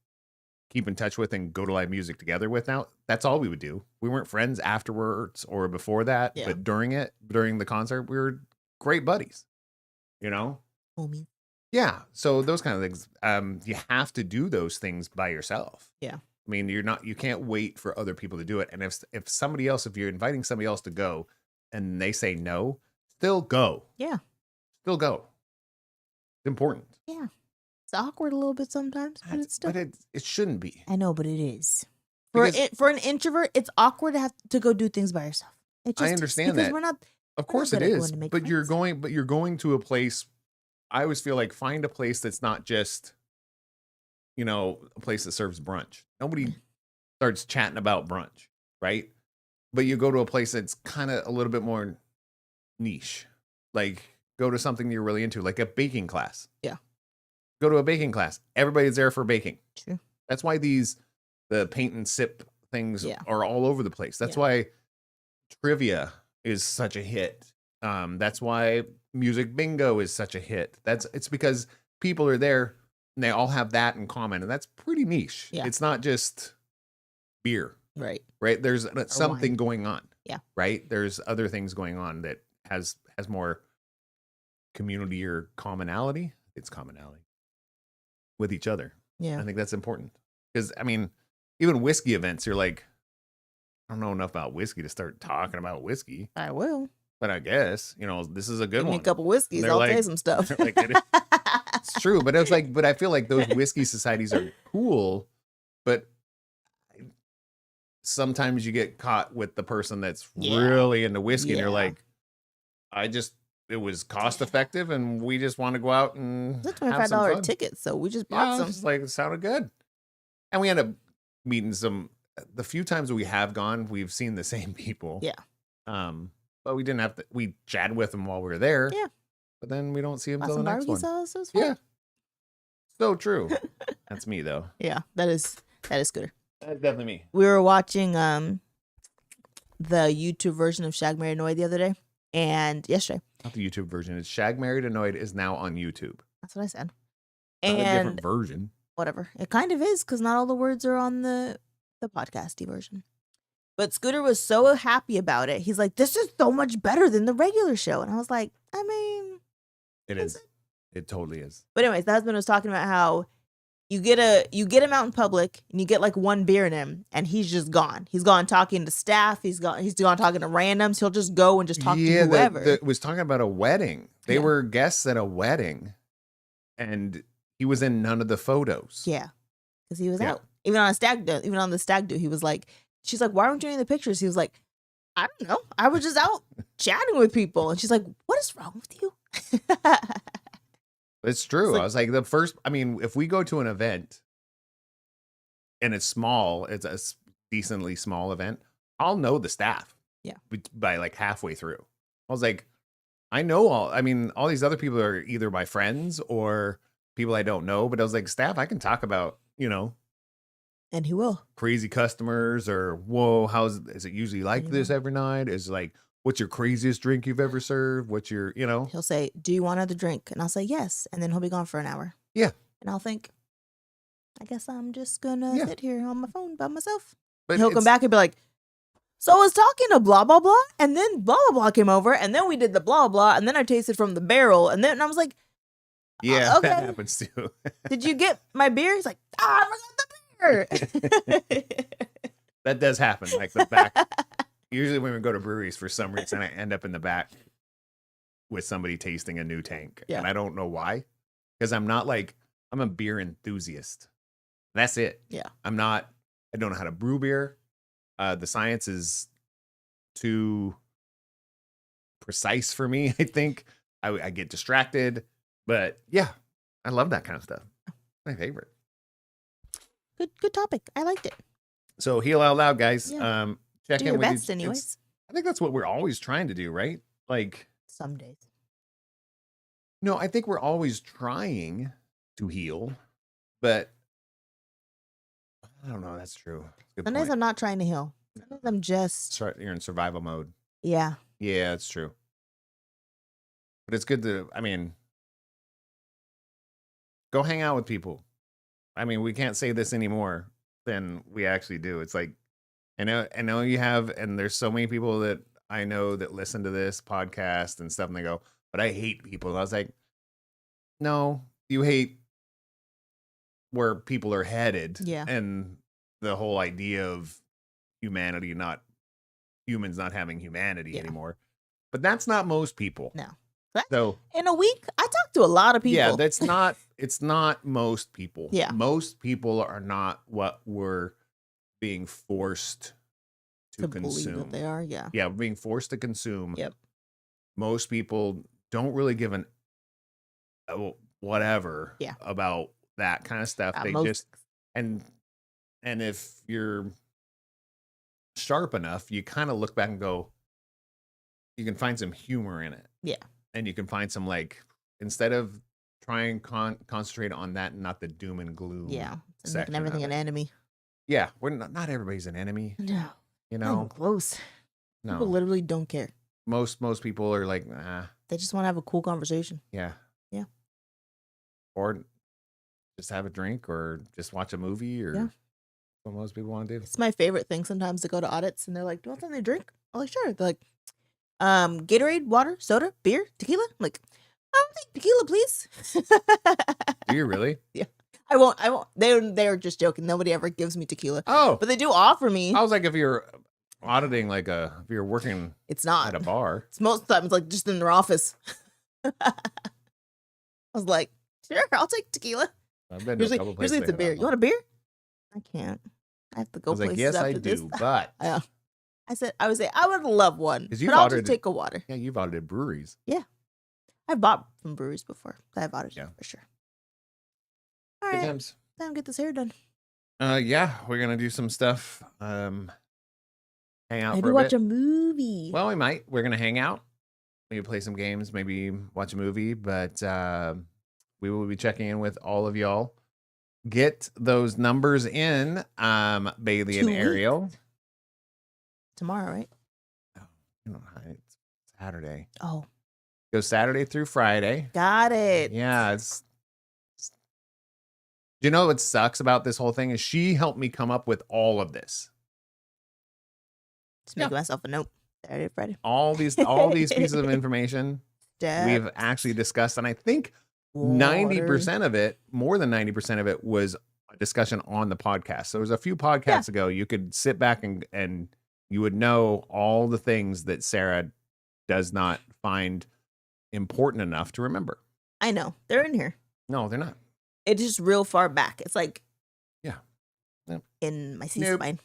Speaker 2: keep in touch with and go to live music together with now. That's all we would do. We weren't friends afterwards or before that, but during the concert, we were great buddies,
Speaker 3: Homie.
Speaker 2: Yeah. So those kind of things, you have to do those things by yourself.
Speaker 3: Yeah.
Speaker 2: I mean, you can't wait for other people to do it. And if you're inviting somebody else to go and they say no, still go.
Speaker 3: Yeah.
Speaker 2: Still go. It's important.
Speaker 3: Yeah. It's awkward a little bit sometimes, but it's still.
Speaker 2: But it shouldn't be.
Speaker 3: I know, but it is.
Speaker 2: Because
Speaker 3: For an introvert, it's awkward to have to go do things by yourself.
Speaker 2: I understand that.
Speaker 3: We're not.
Speaker 2: Of course it is. But you're going to a place. I always feel like find a place that's not just, a place that serves brunch. Nobody starts chatting about brunch, right? But you go to a place that's kind of a little bit more niche. Like go to something you're really into, like a baking class.
Speaker 3: Yeah.
Speaker 2: Go to a baking class. Everybody's there for baking.
Speaker 3: True.
Speaker 2: That's why the paint and sip things are all over the place. That's why trivia is such a hit. That's why music bingo is such a hit. It's because people are there and they all have that in common, and that's pretty niche.
Speaker 3: Yeah.
Speaker 2: It's not just beer.
Speaker 3: Right.
Speaker 2: There's something
Speaker 3: wine.
Speaker 2: going on.
Speaker 3: Yeah.
Speaker 2: Right. There's other things going on that has more community or commonality. It's commonality with each other.
Speaker 3: Yeah.
Speaker 2: I think that's important because even whiskey events, you're like, I don't know enough about whiskey to start talking about whiskey.
Speaker 3: I will.
Speaker 2: But I guess, this is a good
Speaker 3: Give me
Speaker 2: one.
Speaker 3: a couple whiskeys, I'll tell you some stuff.
Speaker 2: It's true. But it's like, but I feel like those whiskey societies are cool, but sometimes you get caught with the person that's really into whiskey and you're like, it was cost effective and we just want to go out and
Speaker 3: it's a $25 ticket, so we just bought some.
Speaker 2: It's like, it sounded good. And we end up meeting the few times we have gone, we've seen the same people.
Speaker 3: Yeah.
Speaker 2: But we didn't have to, we chatted with them while we were there.
Speaker 3: Yeah.
Speaker 2: But then we don't see them until the
Speaker 3: Bought
Speaker 2: next
Speaker 3: some
Speaker 2: one.
Speaker 3: barbecue sauce, it was fun.
Speaker 2: Yeah. So true. That's me though.
Speaker 3: Yeah, that is Scooter.
Speaker 2: That's definitely me.
Speaker 3: We were watching the YouTube version of Shag Married Annoyed the other day and yesterday.
Speaker 2: Not the YouTube version. It's Shag Married Annoyed is now on YouTube.
Speaker 3: That's what I said.
Speaker 2: Not a
Speaker 3: And
Speaker 2: different version.
Speaker 3: whatever. It kind of is because not all the words are on the podcasty version. But Scooter was so happy about it. He's like, this is so much better than the regular show. And I was like, I mean,
Speaker 2: It is. It totally is.
Speaker 3: But anyways, the husband was talking about how you get him out in public and you get like one beer in him and he's just gone. He's gone talking to staff. He's gone talking to randoms. He'll just go and just talk to whoever.
Speaker 2: Was talking about a wedding. They were guests at a wedding and he was in none of the photos.
Speaker 3: Yeah. Because he was out. Even on the stag do, he was like, she's like, why aren't you in the pictures? He was like, I don't know. I was just out chatting with people. And she's like, what is wrong with you?
Speaker 2: It's true. I was like, if we go to an event and it's small, it's a decently small event, I'll know the staff.
Speaker 3: Yeah.
Speaker 2: By like halfway through. I was like, I know all these other people are either my friends or people I don't know, but I was like, staff, I can talk about,
Speaker 3: and he will.
Speaker 2: Crazy customers or, whoa, is it usually like this every night? Is like, what's your craziest drink you've ever served? What's your,
Speaker 3: He'll say, do you want another drink? And I'll say, yes. And then he'll be gone for an hour.
Speaker 2: Yeah.
Speaker 3: And I'll think, I guess I'm just going to sit here on my phone by myself.
Speaker 2: But
Speaker 3: he'll come back and be like, so I was talking to blah, blah, blah. And then blah, blah, blah came over. And then we did the blah, blah. And then I tasted from the barrel. And I was like,
Speaker 2: yeah,
Speaker 3: okay.
Speaker 2: That happens too.
Speaker 3: Did you get my beer? He's like, I forgot the beer.
Speaker 2: That does happen. Like the back. Usually when we go to breweries, for some reason, I end up in the back with somebody tasting a new tank.
Speaker 3: Yeah.
Speaker 2: And I don't know why. Because I'm a beer enthusiast. That's it.
Speaker 3: Yeah.
Speaker 2: I don't know how to brew beer. The science is too precise for me, I think. I get distracted. But yeah, I love that kind of stuff. My favorite.
Speaker 3: Good topic. I liked it.
Speaker 2: So heal out loud, guys.
Speaker 3: Yeah.
Speaker 2: Check
Speaker 3: Do
Speaker 2: in
Speaker 3: your
Speaker 2: with
Speaker 3: best, anyways.
Speaker 2: I think that's what we're always trying to do, right? Like
Speaker 3: some days.
Speaker 2: No, I think we're always trying to heal, but I don't know. That's true. Good
Speaker 3: Sometimes
Speaker 2: point.
Speaker 3: I'm not trying to heal. Sometimes I'm just.
Speaker 2: You're in survival mode.
Speaker 3: Yeah.
Speaker 2: Yeah, that's true. But it's good to. Go hang out with people. We can't say this anymore than we actually do. It's like, I know you have, and there's so many people that I know that listen to this podcast and stuff, and they go, but I hate people. And I was like, no, you hate where people are headed.
Speaker 3: Yeah.
Speaker 2: And the whole idea of humans not having humanity anymore. But that's not most people.
Speaker 3: No.
Speaker 2: So
Speaker 3: in a week, I talk to a lot of people.
Speaker 2: Yeah, it's not most people.
Speaker 3: Yeah.
Speaker 2: Most people are not what we're being forced to consume.
Speaker 3: Believe that they are, yeah.
Speaker 2: Yeah, being forced to consume.
Speaker 3: Yep.
Speaker 2: Most people don't really give whatever about that kind of stuff. They just and if you're sharp enough, you kind of look back and go, you can find some humor in it.
Speaker 3: Yeah.
Speaker 2: And you can find some, instead of trying concentrate on that and not the doom and gloom.
Speaker 3: Yeah. It's making everything an enemy.
Speaker 2: Yeah. We're not everybody's an enemy.
Speaker 3: No.
Speaker 2: You
Speaker 3: Not
Speaker 2: know?
Speaker 3: even close.
Speaker 2: No.
Speaker 3: People literally don't care.
Speaker 2: Most people are like, nah.
Speaker 3: They just want to have a cool conversation.
Speaker 2: Yeah.
Speaker 3: Yeah.
Speaker 2: Or just have a drink or just watch a movie or what most people want to do.
Speaker 3: It's my favorite thing sometimes to go to audits and they're like, do you want something to drink? I'm like, sure. They're like, Gatorade, water, soda, beer, tequila. I'm like, I'll take tequila, please.
Speaker 2: Do you really?
Speaker 3: Yeah. I won't. They're just joking. Nobody ever gives me tequila.
Speaker 2: Oh.
Speaker 3: But they do offer me.
Speaker 2: I was like, if you're auditing, if you're working
Speaker 3: it's not
Speaker 2: at a bar.
Speaker 3: It's most of the time it's like just in their office. I was like, sure, I'll take tequila.
Speaker 2: I've been to a couple places.
Speaker 3: Usually it's a beer. You want a beer? I can't. I have to go places
Speaker 2: yes,
Speaker 3: after
Speaker 2: I
Speaker 3: this.
Speaker 2: do, but
Speaker 3: Yeah. I would say I would love one.
Speaker 2: Because
Speaker 3: But I'll just take a water.
Speaker 2: Yeah, you've audited breweries.
Speaker 3: Yeah. I've bought from breweries before. I've audited for sure. All
Speaker 2: Good
Speaker 3: right.
Speaker 2: times.
Speaker 3: Time to get this hair done.
Speaker 2: Yeah, we're gonna do some stuff. Hang out
Speaker 3: Maybe
Speaker 2: for a
Speaker 3: watch
Speaker 2: bit.
Speaker 3: a movie.
Speaker 2: Well, we might. We're gonna hang out. Maybe play some games. Maybe watch a movie. But we will be checking in with all of y'all. Get those numbers in, Bailey
Speaker 3: 2
Speaker 2: and Ariel.
Speaker 3: Tomorrow, right?
Speaker 2: It's Saturday.
Speaker 3: Oh,
Speaker 2: Goes Saturday through Friday.
Speaker 3: got it.
Speaker 2: Yeah, do you know what sucks about this whole thing is she helped me come up with all of this.
Speaker 3: Just making myself a note. Saturday, Friday.
Speaker 2: All these pieces of information we've actually discussed, and I think 90% of it, more than 90% of it, was a discussion on the podcast. So it was a few podcasts ago. You could sit back and you would know all the things that Sarah does not find important enough to remember.
Speaker 3: I know. They're in here.
Speaker 2: No, they're not.
Speaker 3: It's just real far back. It's like in my C-spine.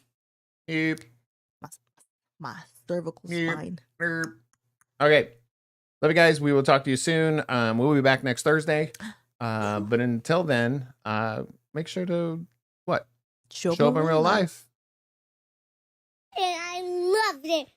Speaker 2: Nope.
Speaker 3: My cervical spine.
Speaker 2: Okay. Love you guys. We will talk to you soon. We'll be back next Thursday. But until then, make sure to show up in real life.
Speaker 4: And I loved it.